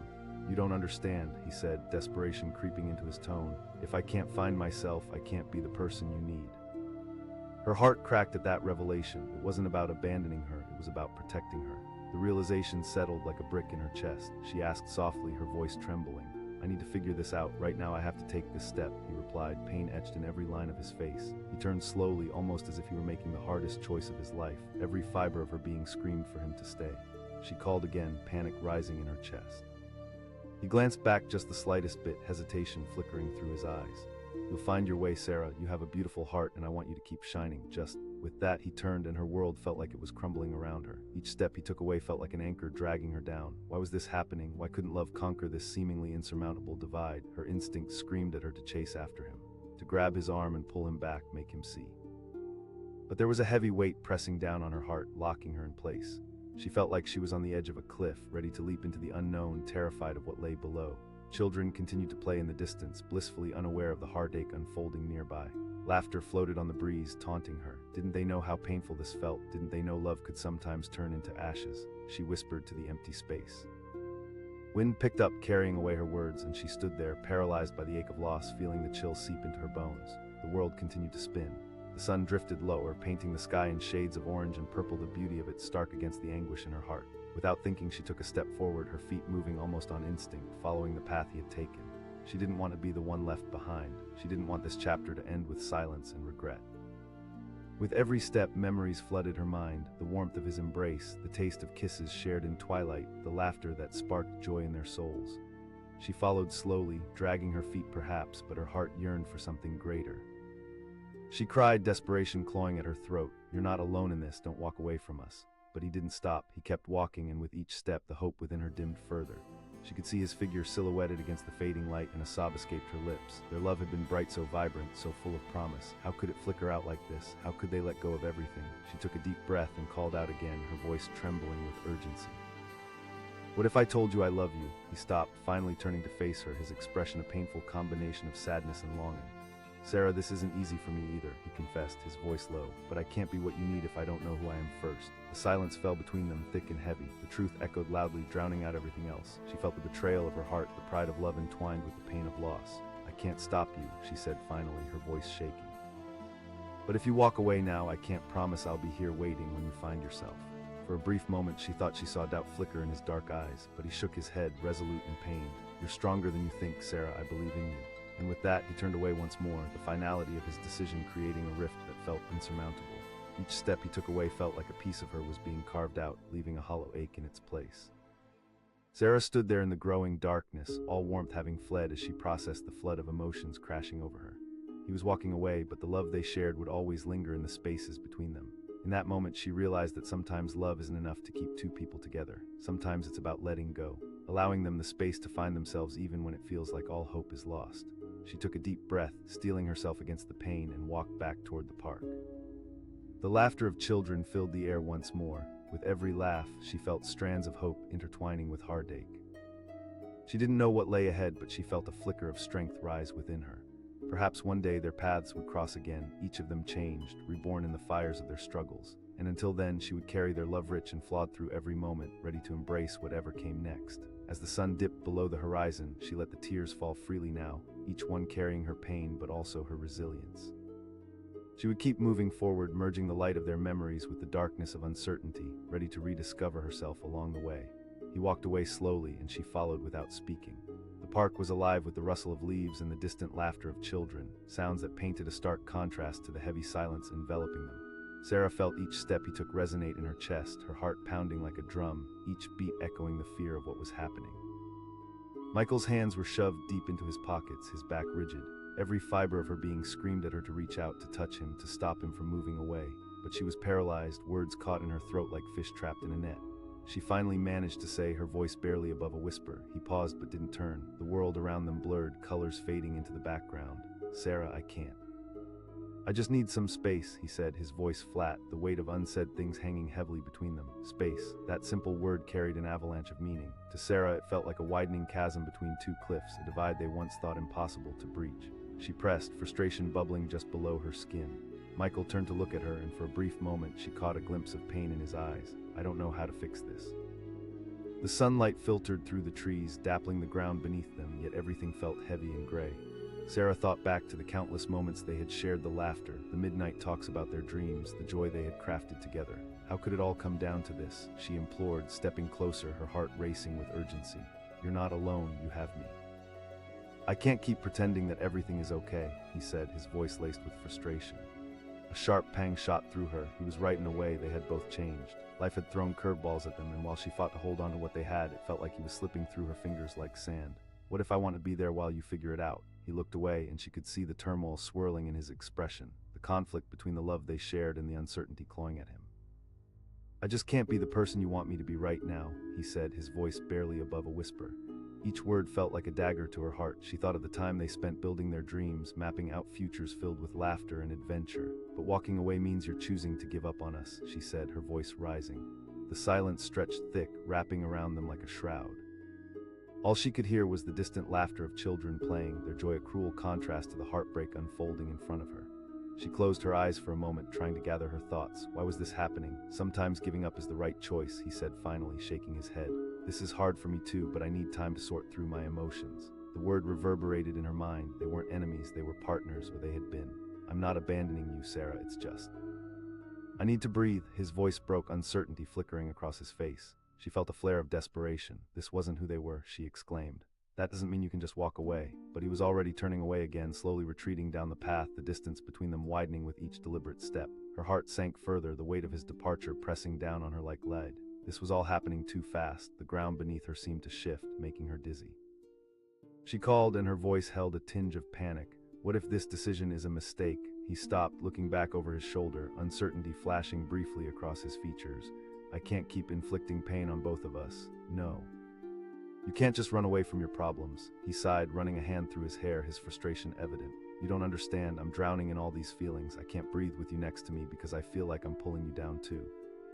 "You don't understand," he said, desperation creeping into his tone. "If I can't find myself, I can't be the person you need." Her heart cracked at that revelation. It wasn't about abandoning her, it was about protecting her. The realization settled like a brick in her chest. She asked softly, her voice trembling, "I need to figure this out. Right now I have to take this step," he replied, pain etched in every line of his face. He turned slowly, almost as if he were making the hardest choice of his life. Every fiber of her being screamed for him to stay. She called again, panic rising in her chest. He glanced back just the slightest bit, hesitation flickering through his eyes. "You'll find your way, Sarah. You have a beautiful heart, and I want you to keep shining. Just..." With that, he turned, and her world felt like it was crumbling around her. Each step he took away felt like an anchor dragging her down. Why was this happening? Why couldn't love conquer this seemingly insurmountable divide? Her instinct screamed at her to chase after him, to grab his arm and pull him back, make him see. But there was a heavy weight pressing down on her heart, locking her in place. She felt like she was on the edge of a cliff, ready to leap into the unknown, terrified of what lay below. Children continued to play in the distance, blissfully unaware of the heartache unfolding nearby. Laughter floated on the breeze, taunting her. Didn't they know how painful this felt? Didn't they know love could sometimes turn into ashes? She whispered to the empty space. Wind picked up, carrying away her words, and she stood there, paralyzed by the ache of loss, feeling the chill seep into her bones. The world continued to spin. The sun drifted lower, painting the sky in shades of orange and purple, the beauty of it stark against the anguish in her heart. Without thinking, she took a step forward, her feet moving almost on instinct, following the path he had taken. She didn't want to be the one left behind. She didn't want this chapter to end with silence and regret. With every step, memories flooded her mind, the warmth of his embrace, the taste of kisses shared in twilight, the laughter that sparked joy in their souls. She followed slowly, dragging her feet perhaps, but her heart yearned for something greater. She cried, desperation clawing at her throat. "You're not alone in this, don't walk away from us." But he didn't stop. He kept walking, and with each step, the hope within her dimmed further. She could see his figure silhouetted against the fading light, and a sob escaped her lips. Their love had been bright, so vibrant, so full of promise. How could it flicker out like this? How could they let go of everything? She took a deep breath and called out again, her voice trembling with urgency. "What if I told you I love you?" He stopped, finally turning to face her, his expression a painful combination of sadness and longing. "Sarah, this isn't easy for me either," he confessed, his voice low. "But I can't be what you need if I don't know who I am first." The silence fell between them, thick and heavy. The truth echoed loudly, drowning out everything else. She felt the betrayal of her heart, the pride of love entwined with the pain of loss. "I can't stop you," she said finally, her voice shaking. "But if you walk away now, I can't promise I'll be here waiting when you find yourself." For a brief moment, she thought she saw doubt flicker in his dark eyes, but he shook his head, resolute and pained. "You're stronger than you think, Sarah. I believe in you." And with that, he turned away once more, the finality of his decision creating a rift that felt insurmountable. Each step he took away felt like a piece of her was being carved out, leaving a hollow ache in its place. Sarah stood there in the growing darkness, all warmth having fled as she processed the flood of emotions crashing over her. He was walking away, but the love they shared would always linger in the spaces between them. In that moment, she realized that sometimes love isn't enough to keep two people together. Sometimes it's about letting go, allowing them the space to find themselves even when it feels like all hope is lost. She took a deep breath, steeling herself against the pain, and walked back toward the park. The laughter of children filled the air once more. With every laugh, she felt strands of hope intertwining with heartache. She didn't know what lay ahead, but she felt a flicker of strength rise within her. Perhaps one day their paths would cross again, each of them changed, reborn in the fires of their struggles. And until then, she would carry their love rich and flawed through every moment, ready to embrace whatever came next. As the sun dipped below the horizon, she let the tears fall freely now, each one carrying her pain but also her resilience. She would keep moving forward, merging the light of their memories with the darkness of uncertainty, ready to rediscover herself along the way. He walked away slowly, and she followed without speaking. The park was alive with the rustle of leaves and the distant laughter of children, sounds that painted a stark contrast to the heavy silence enveloping them. Sarah felt each step he took resonate in her chest, her heart pounding like a drum, each beat echoing the fear of what was happening. Michael's hands were shoved deep into his pockets, his back rigid. Every fiber of her being screamed at her to reach out, to touch him, to stop him from moving away. But she was paralyzed, words caught in her throat like fish trapped in a net. She finally managed to say, her voice barely above a whisper. He paused but didn't turn. The world around them blurred, colors fading into the background. "Sarah, I can't. I just need some space," he said, his voice flat, the weight of unsaid things hanging heavily between them. Space. That simple word carried an avalanche of meaning. To Sarah, it felt like a widening chasm between two cliffs, a divide they once thought impossible to breach. She pressed, frustration bubbling just below her skin. Michael turned to look at her, and for a brief moment, she caught a glimpse of pain in his eyes. "I don't know how to fix this." The sunlight filtered through the trees, dappling the ground beneath them, yet everything felt heavy and gray. Sarah thought back to the countless moments they had shared, the laughter, the midnight talks about their dreams, the joy they had crafted together. How could it all come down to this? She implored, stepping closer, her heart racing with urgency. You're not alone, you have me. I can't keep pretending that everything is okay, he said, his voice laced with frustration. A sharp pang shot through her. He was right in a way. They had both changed. Life had thrown curveballs at them, and while she fought to hold on to what they had, it felt like he was slipping through her fingers like sand. What if I want to be there while you figure it out? He looked away, and she could see the turmoil swirling in his expression, the conflict between the love they shared and the uncertainty clawing at him. I just can't be the person you want me to be right now, he said, his voice barely above a whisper. Each word felt like a dagger to her heart. She thought of the time they spent building their dreams, mapping out futures filled with laughter and adventure. But walking away means you're choosing to give up on us, she said, her voice rising. The silence stretched thick, wrapping around them like a shroud. All she could hear was the distant laughter of children playing, their joy a cruel contrast to the heartbreak unfolding in front of her. She closed her eyes for a moment, trying to gather her thoughts. Why was this happening? Sometimes giving up is the right choice, he said, finally, shaking his head. This is hard for me too, but I need time to sort through my emotions. The word reverberated in her mind. They weren't enemies, they were partners, or they had been. I'm not abandoning you, Sarah, it's just... I need to breathe. His voice broke, uncertainty flickering across his face. She felt a flare of desperation. This wasn't who they were, she exclaimed. That doesn't mean you can just walk away. But he was already turning away again, slowly retreating down the path, the distance between them widening with each deliberate step. Her heart sank further, the weight of his departure pressing down on her like lead. This was all happening too fast. The ground beneath her seemed to shift, making her dizzy. She called, and her voice held a tinge of panic. What if this decision is a mistake? He stopped, looking back over his shoulder, uncertainty flashing briefly across his features. I can't keep inflicting pain on both of us. No. You can't just run away from your problems. He sighed, running a hand through his hair, his frustration evident. You don't understand. I'm drowning in all these feelings. I can't breathe with you next to me because I feel like I'm pulling you down too.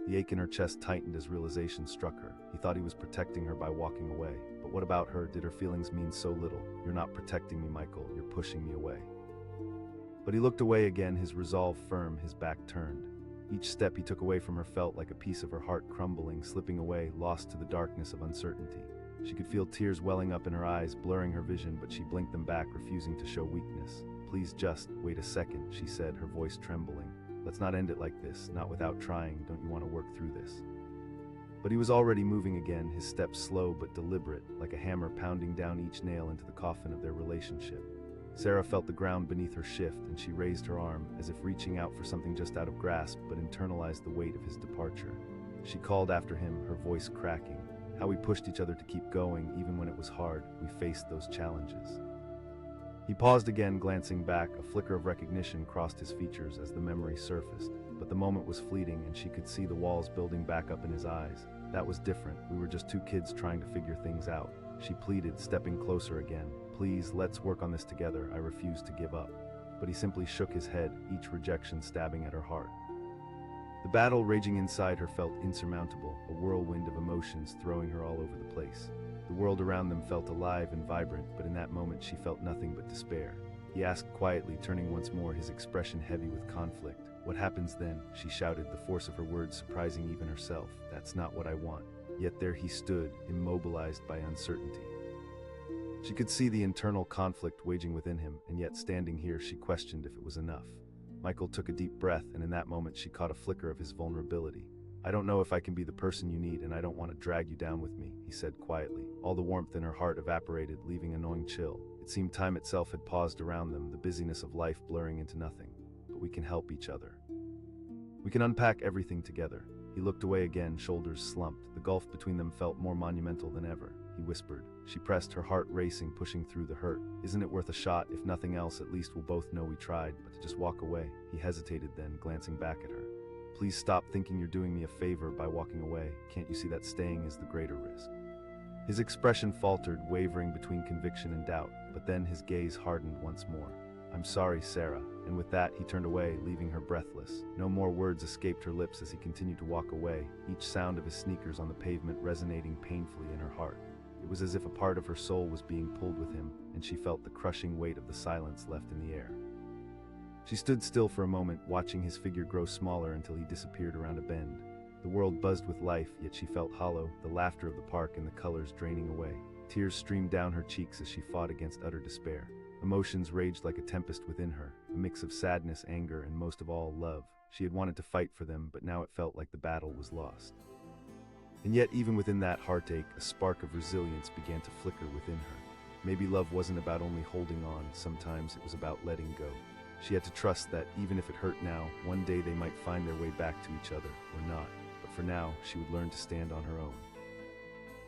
The ache in her chest tightened as realization struck her. He thought he was protecting her by walking away. But what about her? Did her feelings mean so little? You're not protecting me, Michael. You're pushing me away. But he looked away again, his resolve firm, his back turned. Each step he took away from her felt like a piece of her heart crumbling, slipping away, lost to the darkness of uncertainty. She could feel tears welling up in her eyes, blurring her vision, but she blinked them back, refusing to show weakness. Please just wait a second, she said, her voice trembling. Let's not end it like this, not without trying. Don't you want to work through this? But he was already moving again, his steps slow but deliberate, like a hammer pounding down each nail into the coffin of their relationship. Sarah felt the ground beneath her shift, and she raised her arm, as if reaching out for something just out of grasp, but internalized the weight of his departure. She called after him, her voice cracking. How we pushed each other to keep going, even when it was hard. We faced those challenges. He paused again, glancing back. A flicker of recognition crossed his features as the memory surfaced. But the moment was fleeting, and she could see the walls building back up in his eyes. That was different. We were just two kids trying to figure things out. She pleaded, stepping closer again. Please, let's work on this together. I refuse to give up. But he simply shook his head, each rejection stabbing at her heart. The battle raging inside her felt insurmountable, a whirlwind of emotions throwing her all over the place. The world around them felt alive and vibrant, but in that moment she felt nothing but despair. He asked quietly, turning once more, his expression heavy with conflict. What happens then? She shouted, the force of her words surprising even herself. That's not what I want. Yet there he stood, immobilized by uncertainty. She could see the internal conflict waging within him, and yet standing here she questioned if it was enough. Michael took a deep breath, and in that moment she caught a flicker of his vulnerability. I don't know if I can be the person you need, and I don't want to drag you down with me, he said quietly. All the warmth in her heart evaporated, leaving a gnawing chill. It seemed time itself had paused around them, the busyness of life blurring into nothing. But we can help each other. We can unpack everything together. He looked away again, shoulders slumped. The gulf between them felt more monumental than ever. He whispered. She pressed, her heart racing, pushing through the hurt. Isn't it worth a shot? If nothing else, at least we'll both know we tried. But to just walk away. He hesitated then, glancing back at her. Please stop thinking you're doing me a favor by walking away. Can't you see that staying is the greater risk? His expression faltered, wavering between conviction and doubt, but then his gaze hardened once more. I'm sorry, Sarah. And with that, he turned away, leaving her breathless. No more words escaped her lips as he continued to walk away, each sound of his sneakers on the pavement resonating painfully in her heart. It was as if a part of her soul was being pulled with him, and she felt the crushing weight of the silence left in the air. She stood still for a moment, watching his figure grow smaller until he disappeared around a bend. The world buzzed with life, yet she felt hollow, the laughter of the park and the colors draining away. Tears streamed down her cheeks as she fought against utter despair. Emotions raged like a tempest within her, a mix of sadness, anger, and most of all, love. She had wanted to fight for them, but now it felt like the battle was lost. And yet, even within that heartache, a spark of resilience began to flicker within her. Maybe love wasn't about only holding on, sometimes it was about letting go. She had to trust that, even if it hurt now, one day they might find their way back to each other, or not. But for now, she would learn to stand on her own.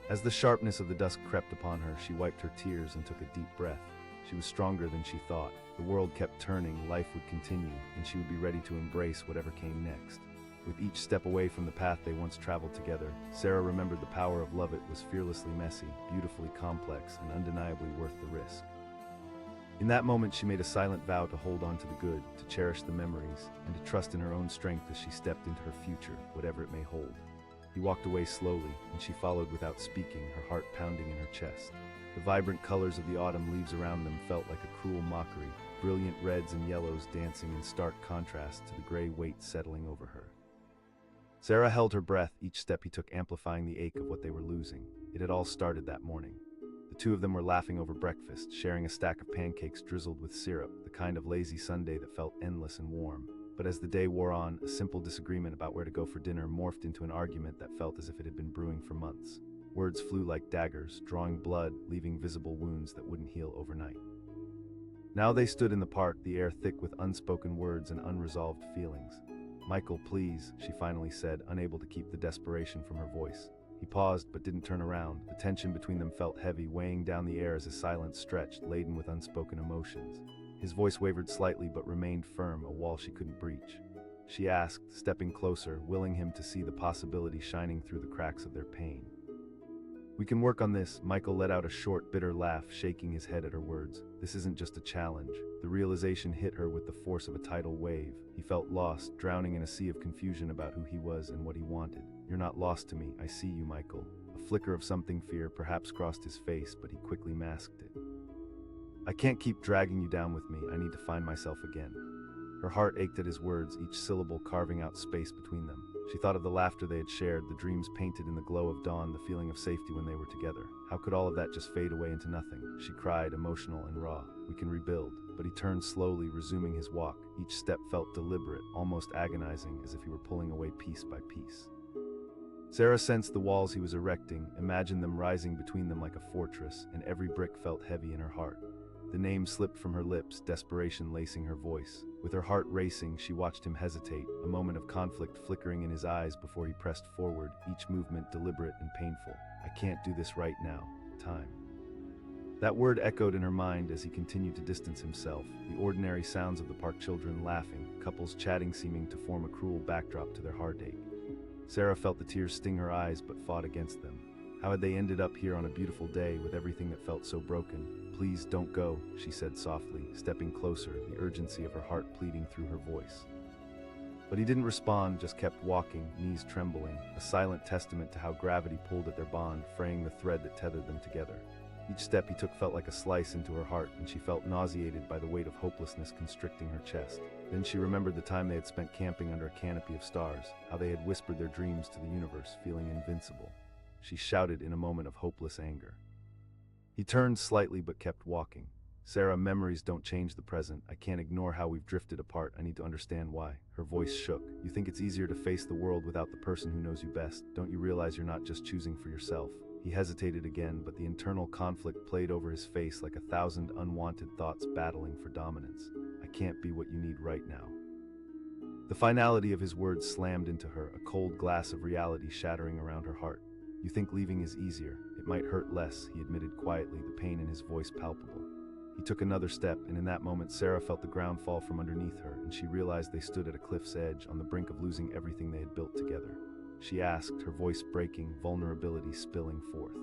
As the sharpness of the dusk crept upon her, she wiped her tears and took a deep breath. She was stronger than she thought. The world kept turning, life would continue, and she would be ready to embrace whatever came next. With each step away from the path they once traveled together, Sarah remembered the power of love. It was fearlessly messy, beautifully complex, and undeniably worth the risk. In that moment, she made a silent vow to hold on to the good, to cherish the memories, and to trust in her own strength as she stepped into her future, whatever it may hold. He walked away slowly, and she followed without speaking, her heart pounding in her chest. The vibrant colors of the autumn leaves around them felt like a cruel mockery, brilliant reds and yellows dancing in stark contrast to the gray weight settling over her. Sarah held her breath, each step he took amplifying the ache of what they were losing. It had all started that morning. The two of them were laughing over breakfast, sharing a stack of pancakes drizzled with syrup, the kind of lazy Sunday that felt endless and warm. But as the day wore on, a simple disagreement about where to go for dinner morphed into an argument that felt as if it had been brewing for months. Words flew like daggers, drawing blood, leaving visible wounds that wouldn't heal overnight. Now they stood in the park, the air thick with unspoken words and unresolved feelings. "Michael, please," she finally said, unable to keep the desperation from her voice. He paused but didn't turn around. The tension between them felt heavy, weighing down the air as his silence stretched, laden with unspoken emotions. His voice wavered slightly but remained firm, a wall she couldn't breach. She asked, stepping closer, willing him to see the possibility shining through the cracks of their pain. "We can work on this." Michael let out a short, bitter laugh, shaking his head at her words. "This isn't just a challenge." The realization hit her with the force of a tidal wave. He felt lost, drowning in a sea of confusion about who he was and what he wanted. "You're not lost to me. I see you, Michael." A flicker of something fear perhaps crossed his face, but he quickly masked it. "I can't keep dragging you down with me. I need to find myself again." Her heart ached at his words, each syllable carving out space between them. She thought of the laughter they had shared, the dreams painted in the glow of dawn, the feeling of safety when they were together. How could all of that just fade away into nothing? She cried, emotional and raw. "We can rebuild." But he turned slowly, resuming his walk. Each step felt deliberate, almost agonizing, as if he were pulling away piece by piece. Sarah sensed the walls he was erecting, imagined them rising between them like a fortress, and every brick felt heavy in her heart. The name slipped from her lips, desperation lacing her voice. With her heart racing, she watched him hesitate, a moment of conflict flickering in his eyes before he pressed forward, each movement deliberate and painful. "I can't do this right now. Time." That word echoed in her mind as he continued to distance himself, the ordinary sounds of the park, children laughing, couples chatting seeming to form a cruel backdrop to their heartache. Sarah felt the tears sting her eyes but fought against them. How had they ended up here on a beautiful day with everything that felt so broken? "Please don't go," she said softly, stepping closer, the urgency of her heart pleading through her voice. But he didn't respond, just kept walking, knees trembling, a silent testament to how gravity pulled at their bond, fraying the thread that tethered them together. Each step he took felt like a slice into her heart, and she felt nauseated by the weight of hopelessness constricting her chest. Then she remembered the time they had spent camping under a canopy of stars, how they had whispered their dreams to the universe, feeling invincible. She shouted in a moment of hopeless anger. He turned slightly but kept walking. "Sarah, memories don't change the present. I can't ignore how we've drifted apart. I need to understand why." Her voice shook. "You think it's easier to face the world without the person who knows you best. Don't you realize you're not just choosing for yourself?" He hesitated again, but the internal conflict played over his face like 1,000 unwanted thoughts battling for dominance. "I can't be what you need right now." The finality of his words slammed into her, a cold glass of reality shattering around her heart. "You think leaving is easier. It might hurt less," he admitted quietly, the pain in his voice palpable. He took another step, and in that moment Sarah felt the ground fall from underneath her, and she realized they stood at a cliff's edge, on the brink of losing everything they had built together. She asked, her voice breaking, vulnerability spilling forth.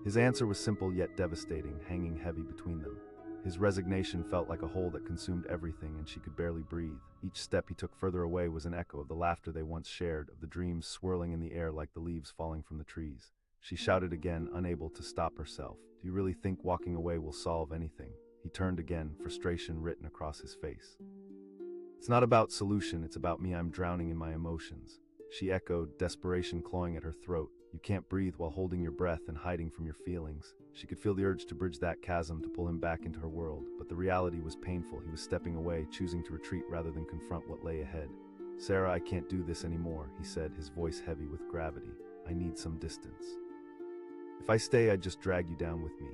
His answer was simple yet devastating, hanging heavy between them. His resignation felt like a hole that consumed everything, and she could barely breathe. Each step he took further away was an echo of the laughter they once shared, of the dreams swirling in the air like the leaves falling from the trees. She shouted again, unable to stop herself. "Do you really think walking away will solve anything?" He turned again, frustration written across his face. "It's not about solution, it's about me. I'm drowning in my emotions." she echoed, desperation clawing at her throat. You can't breathe while holding your breath and hiding from your feelings. She could feel the urge to bridge that chasm to pull him back into her world, but the reality was painful. He was stepping away, choosing to retreat rather than confront what lay ahead. Sarah, I can't do this anymore, he said, his voice heavy with gravity. I need some distance. If I stay, I'd just drag you down with me.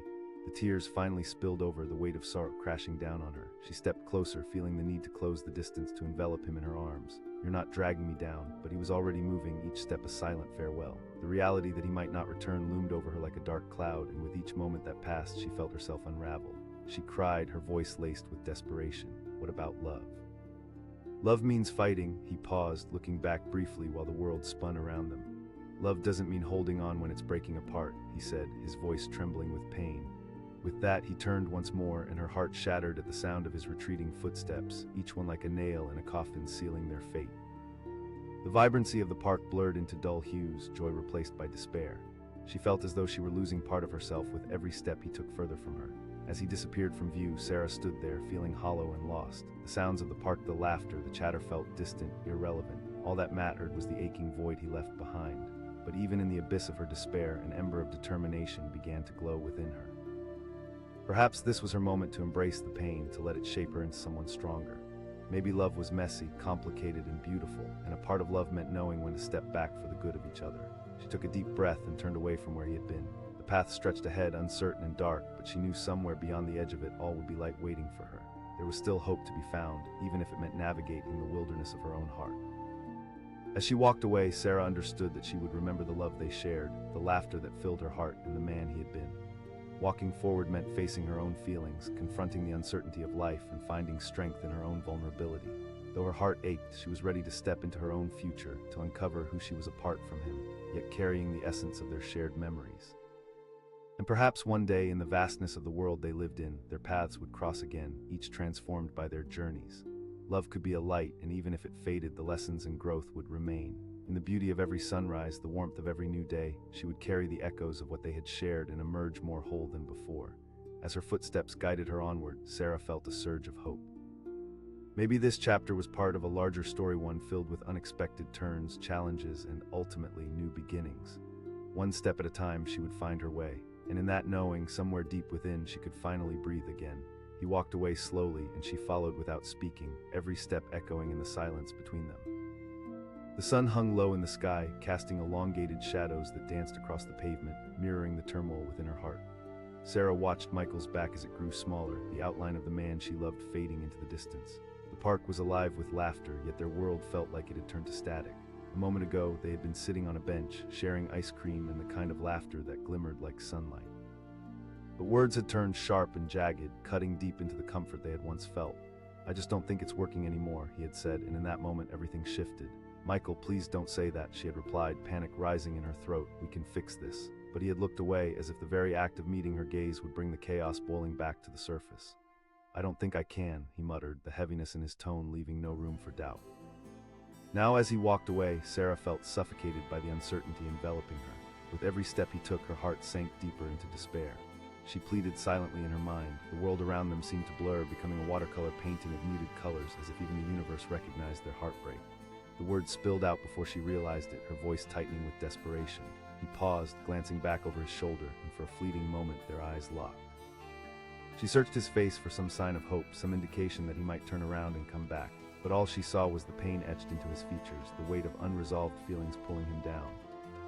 The tears finally spilled over, the weight of sorrow crashing down on her. She stepped closer, feeling the need to close the distance to envelop him in her arms. You're not dragging me down, but he was already moving, each step a silent farewell. The reality that he might not return loomed over her like a dark cloud, and with each moment that passed, she felt herself unravel. She cried, her voice laced with desperation. What about love? Love means fighting. He paused, looking back briefly while the world spun around them. Love doesn't mean holding on when it's breaking apart, he said, his voice trembling with pain. With that, he turned once more, and her heart shattered at the sound of his retreating footsteps, each one like a nail in a coffin sealing their fate. The vibrancy of the park blurred into dull hues, joy replaced by despair. She felt as though she were losing part of herself with every step he took further from her. As he disappeared from view, Sarah stood there, feeling hollow and lost. The sounds of the park, the laughter, the chatter felt distant, irrelevant. All that mattered was the aching void he left behind. But even in the abyss of her despair, an ember of determination began to glow within her. Perhaps this was her moment to embrace the pain, to let it shape her into someone stronger. Maybe love was messy, complicated, and beautiful, and a part of love meant knowing when to step back for the good of each other. She took a deep breath and turned away from where he had been. The path stretched ahead, uncertain and dark, but she knew somewhere beyond the edge of it all would be light waiting for her. There was still hope to be found, even if it meant navigating the wilderness of her own heart. As she walked away, Sarah understood that she would remember the love they shared, the laughter that filled her heart, and the man he had been. Walking forward meant facing her own feelings, confronting the uncertainty of life, and finding strength in her own vulnerability. Though her heart ached, she was ready to step into her own future, to uncover who she was apart from him, yet carrying the essence of their shared memories. And perhaps one day, in the vastness of the world they lived in, their paths would cross again, each transformed by their journeys. Love could be a light, and even if it faded, the lessons and growth would remain. In the beauty of every sunrise, the warmth of every new day, she would carry the echoes of what they had shared and emerge more whole than before. As her footsteps guided her onward, Sarah felt a surge of hope. Maybe this chapter was part of a larger story, one filled with unexpected turns, challenges, and ultimately new beginnings. One step at a time, she would find her way, and in that knowing, somewhere deep within, she could finally breathe again. He walked away slowly, and she followed without speaking, every step echoing in the silence between them. The sun hung low in the sky, casting elongated shadows that danced across the pavement, mirroring the turmoil within her heart. Sarah watched Michael's back as it grew smaller, the outline of the man she loved fading into the distance. The park was alive with laughter, yet their world felt like it had turned to static. A moment ago, they had been sitting on a bench, sharing ice cream and the kind of laughter that glimmered like sunlight. But words had turned sharp and jagged, cutting deep into the comfort they had once felt. I just don't think it's working anymore, he had said, and in that moment everything shifted. Michael, please don't say that, she had replied, panic rising in her throat. We can fix this. But he had looked away, as if the very act of meeting her gaze would bring the chaos boiling back to the surface. I don't think I can, he muttered, the heaviness in his tone leaving no room for doubt. Now as he walked away, Sarah felt suffocated by the uncertainty enveloping her. With every step he took, her heart sank deeper into despair. She pleaded silently in her mind. The world around them seemed to blur, becoming a watercolor painting of muted colors, as if even the universe recognized their heartbreak. The words spilled out before she realized it, her voice tightening with desperation. He paused, glancing back over his shoulder, and for a fleeting moment their eyes locked. She searched his face for some sign of hope, some indication that he might turn around and come back. But all she saw was the pain etched into his features, the weight of unresolved feelings pulling him down.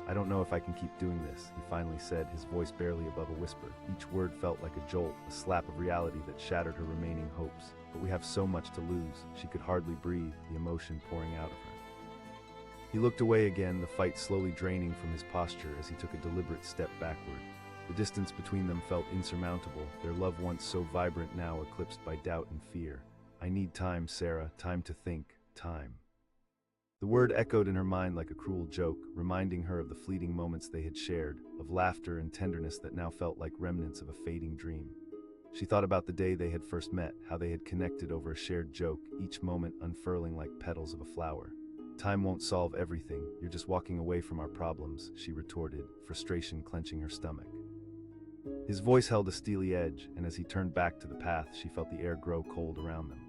I don't know if I can keep doing this, he finally said, his voice barely above a whisper. Each word felt like a jolt, a slap of reality that shattered her remaining hopes. But we have so much to lose. She could hardly breathe, the emotion pouring out of her. He looked away again, the fight slowly draining from his posture as he took a deliberate step backward. The distance between them felt insurmountable, their love once so vibrant now eclipsed by doubt and fear. I need time, Sarah, time to think, time. The word echoed in her mind like a cruel joke, reminding her of the fleeting moments they had shared, of laughter and tenderness that now felt like remnants of a fading dream. She thought about the day they had first met, how they had connected over a shared joke, each moment unfurling like petals of a flower. Time won't solve everything, you're just walking away from our problems, she retorted, frustration clenching her stomach. His voice held a steely edge, and as he turned back to the path, she felt the air grow cold around them.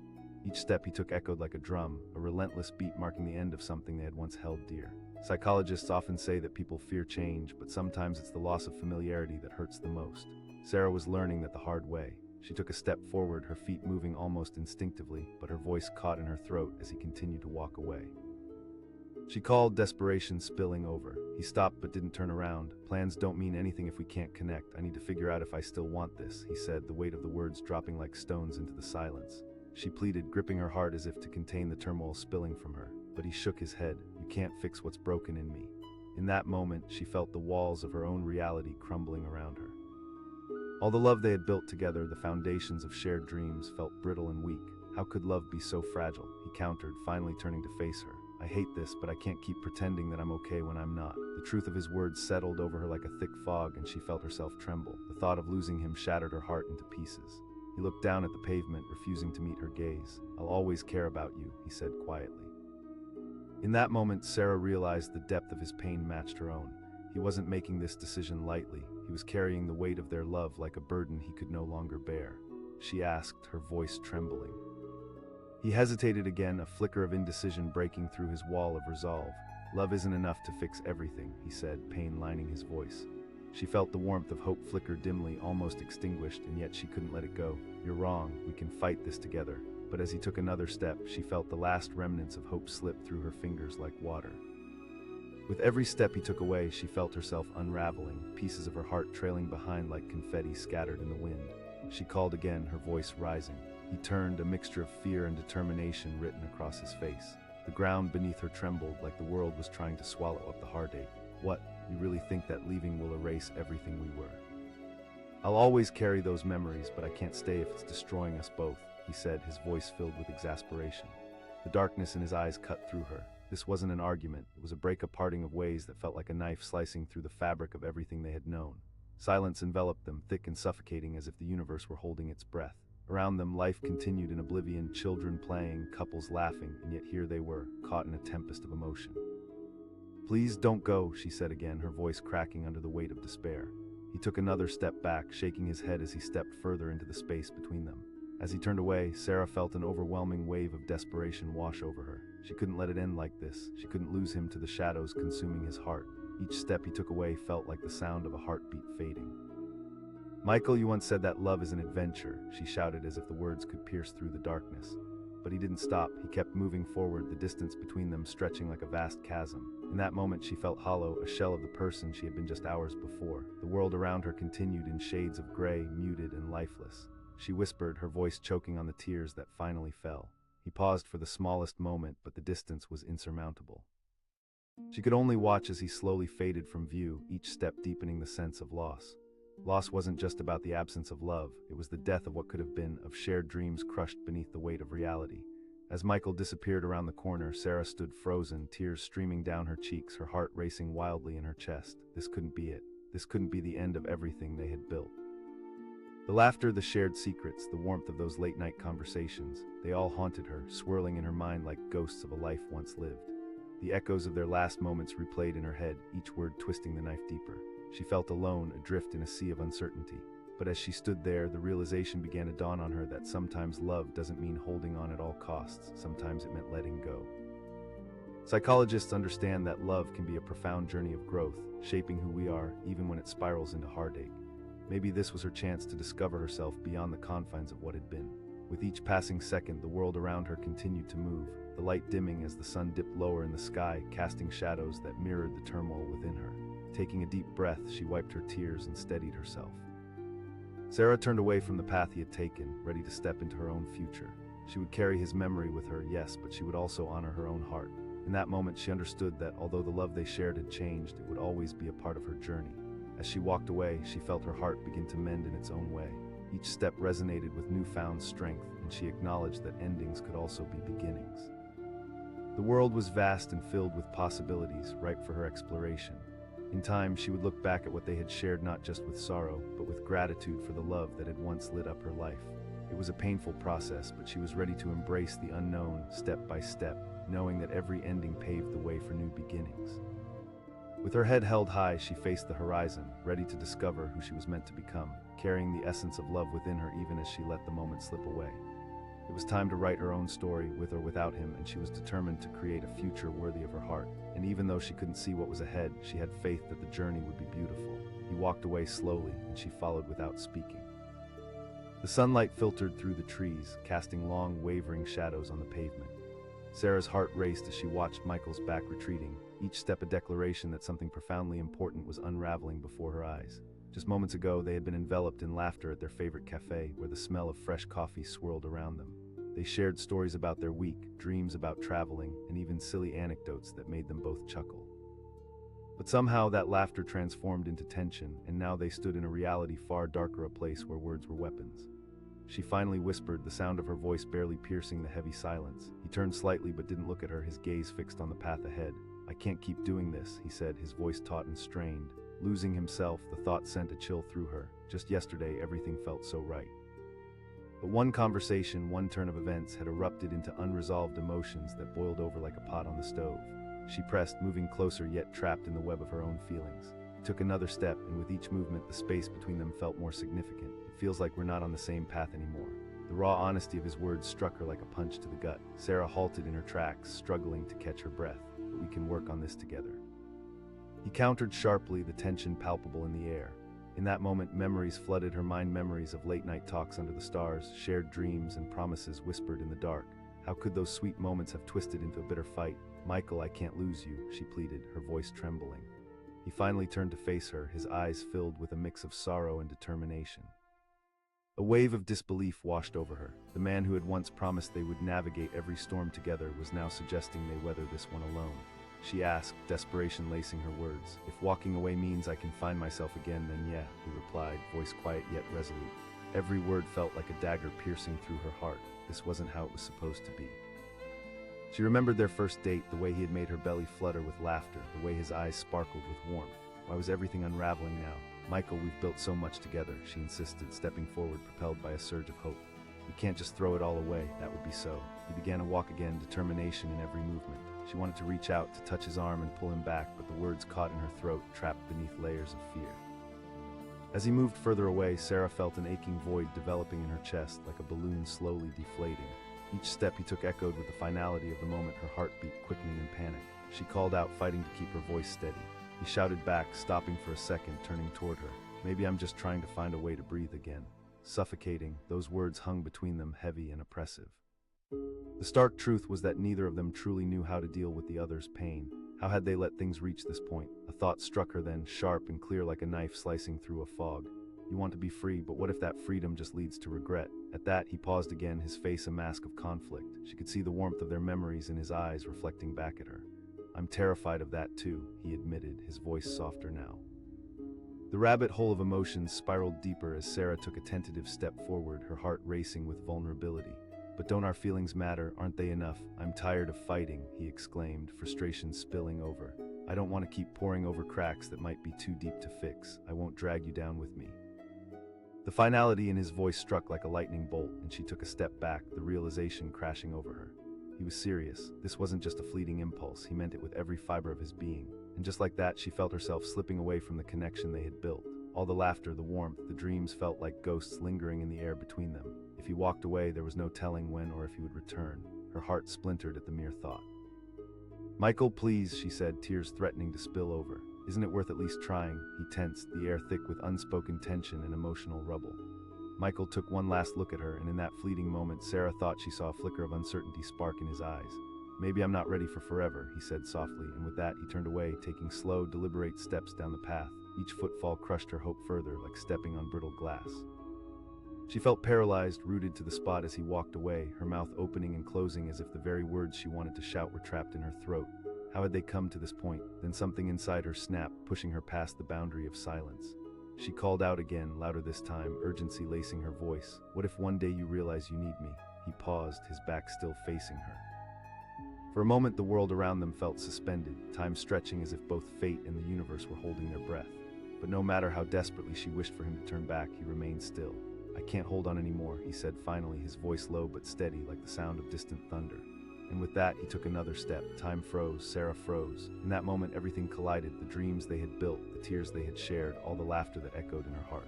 Each step he took echoed like a drum, a relentless beat marking the end of something they had once held dear. Psychologists often say that people fear change, but sometimes it's the loss of familiarity that hurts the most. Sarah was learning that the hard way. She took a step forward, her feet moving almost instinctively, but her voice caught in her throat as he continued to walk away. She called, desperation spilling over. He stopped but didn't turn around. Plans don't mean anything if we can't connect. I need to figure out if I still want this, he said, the weight of the words dropping like stones into the silence. She pleaded, gripping her heart as if to contain the turmoil spilling from her. But he shook his head. You can't fix what's broken in me. In that moment, she felt the walls of her own reality crumbling around her. All the love they had built together, the foundations of shared dreams, felt brittle and weak. How could love be so fragile? He countered, finally turning to face her. I hate this, but I can't keep pretending that I'm okay when I'm not. The truth of his words settled over her like a thick fog, and she felt herself tremble. The thought of losing him shattered her heart into pieces. He looked down at the pavement, refusing to meet her gaze. I'll always care about you, he said quietly. In that moment, Sarah realized the depth of his pain matched her own. He wasn't making this decision lightly. He was carrying the weight of their love like a burden he could no longer bear. She asked, her voice trembling. He hesitated again, a flicker of indecision breaking through his wall of resolve. Love isn't enough to fix everything, he said, pain lining his voice. She felt the warmth of hope flicker dimly, almost extinguished, and yet she couldn't let it go. You're wrong, we can fight this together. But as he took another step, she felt the last remnants of hope slip through her fingers like water. With every step he took away, she felt herself unraveling, pieces of her heart trailing behind like confetti scattered in the wind. She called again, her voice rising. He turned, a mixture of fear and determination written across his face. The ground beneath her trembled like the world was trying to swallow up the heartache. What? You really think that leaving will erase everything we were? I'll always carry those memories, but I can't stay if it's destroying us both, he said, his voice filled with exasperation. The darkness in his eyes cut through her. This wasn't an argument. It was a breakup, parting of ways that felt like a knife slicing through the fabric of everything they had known. Silence enveloped them, thick and suffocating, as if the universe were holding its breath. Around them, life continued in oblivion, children playing, couples laughing, and yet here they were, caught in a tempest of emotion. Please don't go, she said again, her voice cracking under the weight of despair. He took another step back, shaking his head as he stepped further into the space between them. As he turned away, Sarah felt an overwhelming wave of desperation wash over her. She couldn't let it end like this. She couldn't lose him to the shadows consuming his heart. Each step he took away felt like the sound of a heartbeat fading. Michael, you once said that love is an adventure, she shouted as if the words could pierce through the darkness. But he didn't stop. He kept moving forward, the distance between them stretching like a vast chasm. In that moment she felt hollow, a shell of the person she had been just hours before. The world around her continued in shades of gray, muted and lifeless. She whispered, her voice choking on the tears that finally fell. He paused for the smallest moment, but the distance was insurmountable. She could only watch as he slowly faded from view, each step deepening the sense of loss. Loss wasn't just about the absence of love, it was the death of what could have been, of shared dreams crushed beneath the weight of reality. As Michael disappeared around the corner, Sarah stood frozen, tears streaming down her cheeks, her heart racing wildly in her chest. This couldn't be it. This couldn't be the end of everything they had built. The laughter, the shared secrets, the warmth of those late-night conversations, they all haunted her, swirling in her mind like ghosts of a life once lived. The echoes of their last moments replayed in her head, each word twisting the knife deeper. She felt alone, adrift in a sea of uncertainty. But as she stood there, the realization began to dawn on her that sometimes love doesn't mean holding on at all costs. Sometimes it meant letting go. Psychologists understand that love can be a profound journey of growth, shaping who we are, even when it spirals into heartache. Maybe this was her chance to discover herself beyond the confines of what had been. With each passing second, the world around her continued to move, the light dimming as the sun dipped lower in the sky, casting shadows that mirrored the turmoil within her. Taking a deep breath, she wiped her tears and steadied herself. Sarah turned away from the path he had taken, ready to step into her own future. She would carry his memory with her, yes, but she would also honor her own heart. In that moment, she understood that although the love they shared had changed, it would always be a part of her journey. As she walked away, she felt her heart begin to mend in its own way. Each step resonated with newfound strength, and she acknowledged that endings could also be beginnings. The world was vast and filled with possibilities, ripe for her exploration. In time, she would look back at what they had shared not just with sorrow, but with gratitude for the love that had once lit up her life. It was a painful process, but she was ready to embrace the unknown step by step, knowing that every ending paved the way for new beginnings. With her head held high, she faced the horizon, ready to discover who she was meant to become, carrying the essence of love within her even as she let the moment slip away. It was time to write her own story, with or without him, and she was determined to create a future worthy of her heart. And even though she couldn't see what was ahead, she had faith that the journey would be beautiful. He walked away slowly, and she followed without speaking. The sunlight filtered through the trees, casting long, wavering shadows on the pavement. Sarah's heart raced as she watched Michael's back retreating, each step a declaration that something profoundly important was unraveling before her eyes. Just moments ago, they had been enveloped in laughter at their favorite cafe, where the smell of fresh coffee swirled around them. They shared stories about their week, dreams about traveling, and even silly anecdotes that made them both chuckle. But somehow that laughter transformed into tension, and now they stood in a reality far darker, a place where words were weapons. She finally whispered, the sound of her voice barely piercing the heavy silence. He turned slightly but didn't look at her, his gaze fixed on the path ahead. "I can't keep doing this," he said, his voice taut and strained. Losing himself, the thought sent a chill through her. Just yesterday, everything felt so right. But one conversation, one turn of events, had erupted into unresolved emotions that boiled over like a pot on the stove. She pressed, moving closer yet trapped in the web of her own feelings. He took another step, and with each movement, the space between them felt more significant. "It feels like we're not on the same path anymore." The raw honesty of his words struck her like a punch to the gut. Sarah halted in her tracks, struggling to catch her breath. "But we can work on this together." He countered sharply, the tension palpable in the air. In that moment, memories flooded her mind, memories of late-night talks under the stars, shared dreams and promises whispered in the dark. How could those sweet moments have twisted into a bitter fight? "Michael, I can't lose you," she pleaded, her voice trembling. He finally turned to face her, his eyes filled with a mix of sorrow and determination. A wave of disbelief washed over her. The man who had once promised they would navigate every storm together was now suggesting they weather this one alone. She asked, desperation lacing her words. "If walking away means I can find myself again, then yeah," he replied, voice quiet yet resolute. Every word felt like a dagger piercing through her heart. This wasn't how it was supposed to be. She remembered their first date, the way he had made her belly flutter with laughter, the way his eyes sparkled with warmth. Why was everything unraveling now? "Michael, we've built so much together," she insisted, stepping forward, propelled by a surge of hope. "We can't just throw it all away, that would be so." He began to walk again, determination in every movement. She wanted to reach out, to touch his arm and pull him back, but the words caught in her throat, trapped beneath layers of fear. As he moved further away, Sarah felt an aching void developing in her chest, like a balloon slowly deflating. Each step he took echoed with the finality of the moment, her heartbeat quickening in panic. She called out, fighting to keep her voice steady. He shouted back, stopping for a second, turning toward her. "Maybe I'm just trying to find a way to breathe again." Suffocating, those words hung between them, heavy and oppressive. The stark truth was that neither of them truly knew how to deal with the other's pain. How had they let things reach this point? A thought struck her then, sharp and clear like a knife slicing through a fog. You want to be free, but what if that freedom just leads to regret? At that, he paused again, his face a mask of conflict. She could see the warmth of their memories in his eyes reflecting back at her. "I'm terrified of that too," he admitted, his voice softer now. The rabbit hole of emotions spiraled deeper as Sarah took a tentative step forward, her heart racing with vulnerability. "But don't our feelings matter? Aren't they enough? I'm tired of fighting," he exclaimed, frustration spilling over. "I don't want to keep pouring over cracks that might be too deep to fix. I won't drag you down with me." The finality in his voice struck like a lightning bolt, and she took a step back, the realization crashing over her. He was serious. This wasn't just a fleeting impulse, he meant it with every fiber of his being. And just like that, she felt herself slipping away from the connection they had built. All the laughter, the warmth, the dreams felt like ghosts lingering in the air between them. If he walked away, there was no telling when or if he would return. Her heart splintered at the mere thought. "Michael, please," she said, tears threatening to spill over. "Isn't it worth at least trying?" He tensed, the air thick with unspoken tension and emotional rubble. Michael took one last look at her, and in that fleeting moment, Sarah thought she saw a flicker of uncertainty spark in his eyes. "Maybe I'm not ready for forever," he said softly, and with that, he turned away, taking slow, deliberate steps down the path. Each footfall crushed her hope further, like stepping on brittle glass. She felt paralyzed, rooted to the spot as he walked away, her mouth opening and closing as if the very words she wanted to shout were trapped in her throat. How had they come to this point? Then something inside her snapped, pushing her past the boundary of silence. She called out again, louder this time, urgency lacing her voice. "What if one day you realize you need me?" He paused, his back still facing her. For a moment, the world around them felt suspended, time stretching as if both fate and the universe were holding their breath. But no matter how desperately she wished for him to turn back, he remained still. "I can't hold on anymore," he said finally, his voice low but steady like the sound of distant thunder. And with that, he took another step. Time froze, Sarah froze. In that moment, everything collided, the dreams they had built, the tears they had shared, all the laughter that echoed in her heart.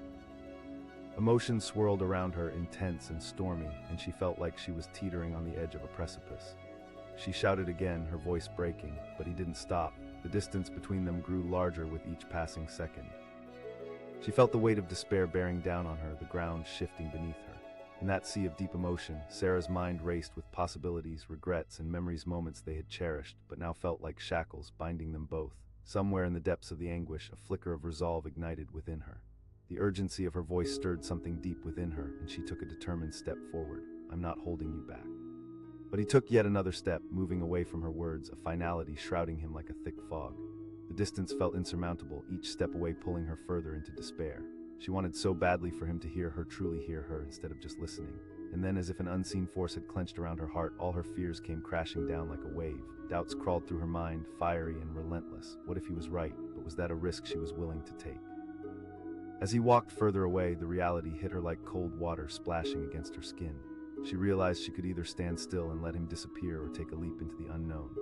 Emotions swirled around her, intense and stormy, and she felt like she was teetering on the edge of a precipice. She shouted again, her voice breaking, but he didn't stop. The distance between them grew larger with each passing second. She felt the weight of despair bearing down on her, the ground shifting beneath her. In that sea of deep emotion, Sarah's mind raced with possibilities, regrets, and memories, moments they had cherished, but now felt like shackles binding them both. Somewhere in the depths of the anguish, a flicker of resolve ignited within her. The urgency of her voice stirred something deep within her, and she took a determined step forward. "I'm not holding you back." But he took yet another step, moving away from her words, a finality shrouding him like a thick fog. The distance felt insurmountable, each step away pulling her further into despair. She wanted so badly for him to hear her, truly hear her, instead of just listening. And then, as if an unseen force had clenched around her heart, all her fears came crashing down like a wave. Doubts crawled through her mind, fiery and relentless. What if he was right? But was that a risk she was willing to take? As he walked further away, the reality hit her like cold water splashing against her skin. She realized she could either stand still and let him disappear or take a leap into the unknown.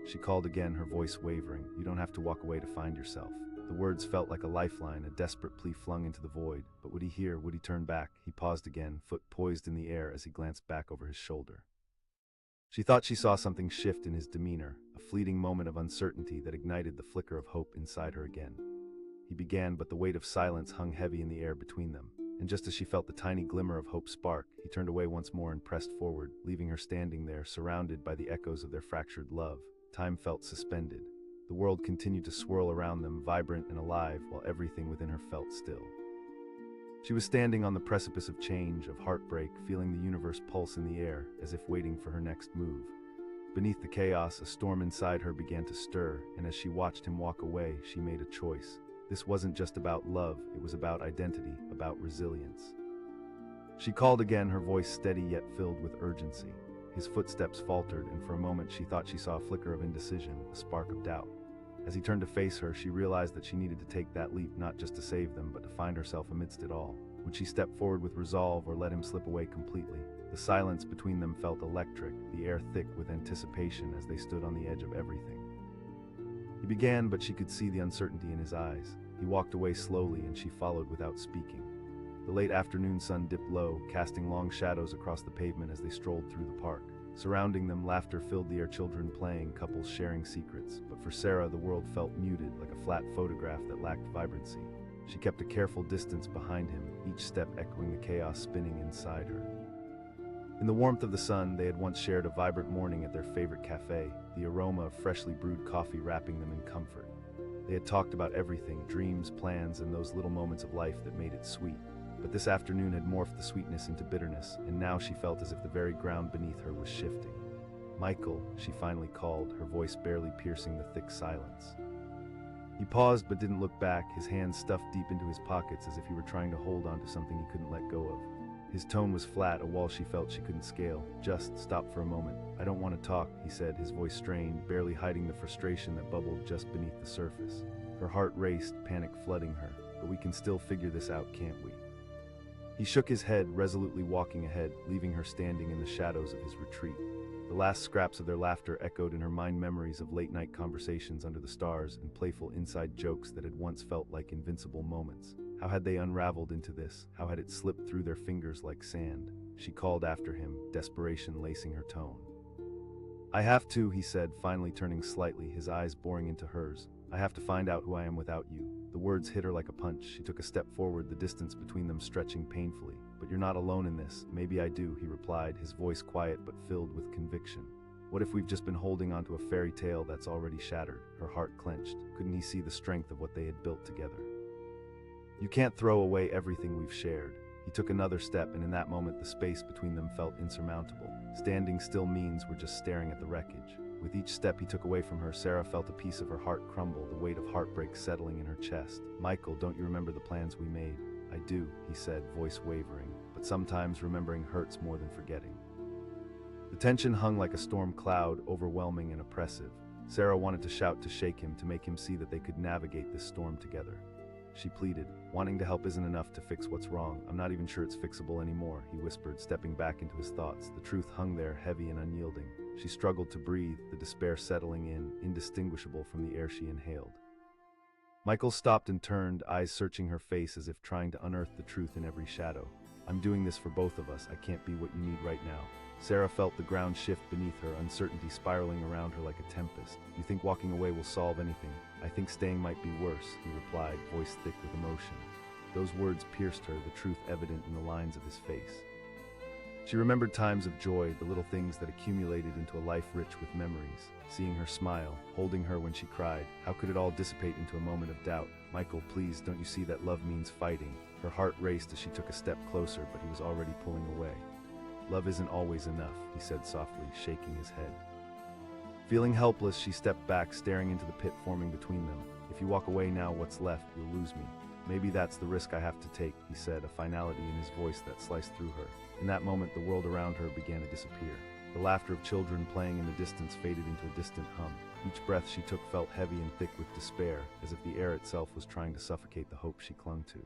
She called again, her voice wavering. "You don't have to walk away to find yourself." The words felt like a lifeline, a desperate plea flung into the void. But would he hear? Would he turn back? He paused again, foot poised in the air as he glanced back over his shoulder. She thought she saw something shift in his demeanor, a fleeting moment of uncertainty that ignited the flicker of hope inside her again. He began, but the weight of silence hung heavy in the air between them. And just as she felt the tiny glimmer of hope spark, he turned away once more and pressed forward, leaving her standing there, surrounded by the echoes of their fractured love. Time felt suspended. The world continued to swirl around them, vibrant and alive, while everything within her felt still. She was standing on the precipice of change, of heartbreak, feeling the universe pulse in the air, as if waiting for her next move. Beneath the chaos, a storm inside her began to stir, and as she watched him walk away, she made a choice. This wasn't just about love, it was about identity, about resilience. She called again, her voice steady yet filled with urgency. His footsteps faltered, and for a moment she thought she saw a flicker of indecision, a spark of doubt. As he turned to face her, she realized that she needed to take that leap, not just to save them, but to find herself amidst it all. Would she step forward with resolve or let him slip away completely? The silence between them felt electric, the air thick with anticipation as they stood on the edge of everything. He began, but she could see the uncertainty in his eyes. He walked away slowly, and she followed without speaking. The late afternoon sun dipped low, casting long shadows across the pavement as they strolled through the park. Surrounding them, laughter filled the air, children playing, couples sharing secrets. But for Sarah, the world felt muted, like a flat photograph that lacked vibrancy. She kept a careful distance behind him, each step echoing the chaos spinning inside her. In the warmth of the sun, they had once shared a vibrant morning at their favorite cafe, the aroma of freshly brewed coffee wrapping them in comfort. They had talked about everything, dreams, plans, and those little moments of life that made it sweet. But this afternoon had morphed the sweetness into bitterness, and now she felt as if the very ground beneath her was shifting. "Michael," she finally called, her voice barely piercing the thick silence. He paused but didn't look back, his hands stuffed deep into his pockets as if he were trying to hold on to something he couldn't let go of. His tone was flat, a wall she felt she couldn't scale. "Just stop for a moment. I don't want to talk," he said, his voice strained, barely hiding the frustration that bubbled just beneath the surface. Her heart raced, panic flooding her. "But we can still figure this out, can't we?" He shook his head, resolutely walking ahead, leaving her standing in the shadows of his retreat. The last scraps of their laughter echoed in her mind, memories of late-night conversations under the stars and playful inside jokes that had once felt like invincible moments. How had they unraveled into this? How had it slipped through their fingers like sand? She called after him, desperation lacing her tone. "I have to," he said, finally turning slightly, his eyes boring into hers. "I have to find out who I am without you." The words hit her like a punch. She took a step forward, the distance between them stretching painfully. "But you're not alone in this." "Maybe I do," he replied, his voice quiet but filled with conviction. What if we've just been holding onto a fairy tale that's already shattered? Her heart clenched. Couldn't he see the strength of what they had built together? "You can't throw away everything we've shared." He took another step, and in that moment the space between them felt insurmountable. Standing still means we're just staring at the wreckage. With each step he took away from her, Sarah felt a piece of her heart crumble, the weight of heartbreak settling in her chest. "Michael, don't you remember the plans we made?" "I do," he said, voice wavering, "but sometimes remembering hurts more than forgetting." The tension hung like a storm cloud, overwhelming and oppressive. Sarah wanted to shout, to shake him, to make him see that they could navigate this storm together. She pleaded, "Wanting to help isn't enough to fix what's wrong. I'm not even sure it's fixable anymore," he whispered, stepping back into his thoughts. The truth hung there, heavy and unyielding. She struggled to breathe, the despair settling in, indistinguishable from the air she inhaled. Michael stopped and turned, eyes searching her face as if trying to unearth the truth in every shadow. I'm doing this for both of us. I can't be what you need right now. Sarah felt the ground shift beneath her, uncertainty spiraling around her like a tempest. You think walking away will solve anything? I think staying might be worse, he replied, voice thick with emotion. Those words pierced her, the truth evident in the lines of his face. She remembered times of joy, the little things that accumulated into a life rich with memories. Seeing her smile, holding her when she cried, how could it all dissipate into a moment of doubt? Michael, please, don't you see that love means fighting? Her heart raced as she took a step closer, but he was already pulling away. Love isn't always enough, he said softly, shaking his head. Feeling helpless, she stepped back, staring into the pit forming between them. If you walk away now, what's left? You'll lose me. Maybe that's the risk I have to take, he said, a finality in his voice that sliced through her. In that moment, the world around her began to disappear. The laughter of children playing in the distance faded into a distant hum. Each breath she took felt heavy and thick with despair, as if the air itself was trying to suffocate the hope she clung to.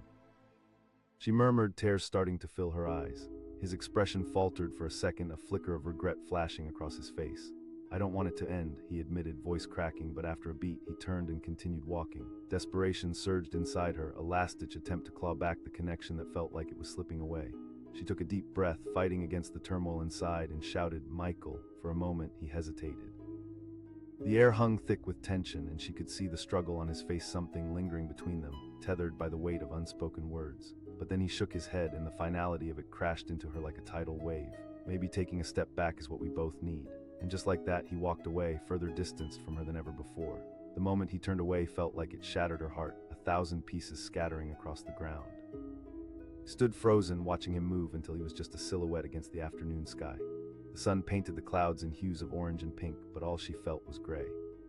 She murmured, tears starting to fill her eyes. His expression faltered for a second, a flicker of regret flashing across his face. I don't want it to end, he admitted, voice cracking, but after a beat, he turned and continued walking. Desperation surged inside her, a last-ditch attempt to claw back the connection that felt like it was slipping away. She took a deep breath, fighting against the turmoil inside, and shouted, Michael. For a moment, he hesitated. The air hung thick with tension, and she could see the struggle on his face, something lingering between them, tethered by the weight of unspoken words. But then he shook his head, and the finality of it crashed into her like a tidal wave. Maybe taking a step back is what we both need. And just like that, he walked away, further distanced from her than ever before. The moment he turned away felt like it shattered her heart, 1,000 pieces scattering across the ground. She stood frozen, watching him move until he was just a silhouette against the afternoon sky. The sun painted the clouds in hues of orange and pink, but all she felt was gray.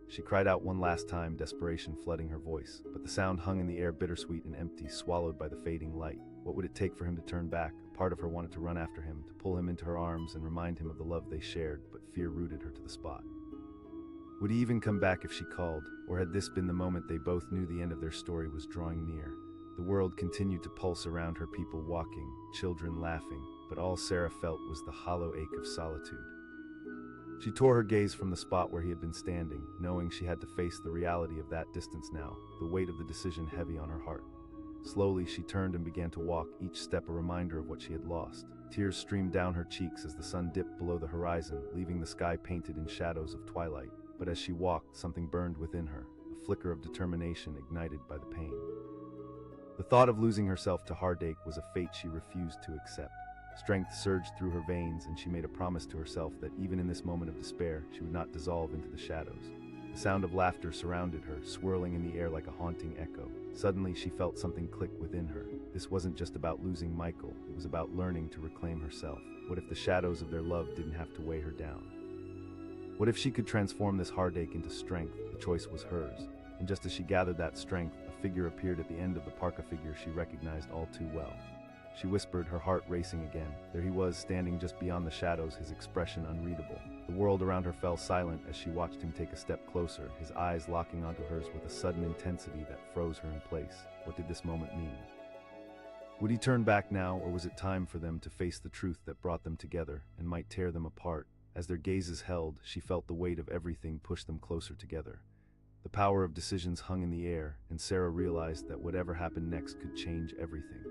She cried out one last time, desperation flooding her voice, but the sound hung in the air, bittersweet and empty, swallowed by the fading light. What would it take for him to turn back? Part of her wanted to run after him, to pull him into her arms and remind him of the love they shared, but fear rooted her to the spot. Would he even come back if she called, or had this been the moment they both knew the end of their story was drawing near? The world continued to pulse around her, people walking, children laughing, but all Sarah felt was the hollow ache of solitude. She tore her gaze from the spot where he had been standing, knowing she had to face the reality of that distance now, the weight of the decision heavy on her heart. Slowly, she turned and began to walk, each step a reminder of what she had lost. Tears streamed down her cheeks as the sun dipped below the horizon, leaving the sky painted in shadows of twilight. But as she walked, something burned within her, a flicker of determination ignited by the pain. The thought of losing herself to heartache was a fate she refused to accept. Strength surged through her veins, and she made a promise to herself that even in this moment of despair, she would not dissolve into the shadows. The sound of laughter surrounded her, swirling in the air like a haunting echo. Suddenly, she felt something click within her. This wasn't just about losing Michael, it was about learning to reclaim herself. What if the shadows of their love didn't have to weigh her down? What if she could transform this heartache into strength? The choice was hers. And just as she gathered that strength, a figure appeared at the end of the park, a figure she recognized all too well. She whispered, her heart racing again. There he was, standing just beyond the shadows, his expression unreadable. The world around her fell silent as she watched him take a step closer, his eyes locking onto hers with a sudden intensity that froze her in place. What did this moment mean? Would he turn back now, or was it time for them to face the truth that brought them together and might tear them apart? As their gazes held, she felt the weight of everything push them closer together. The power of decisions hung in the air, and Sarah realized that whatever happened next could change everything.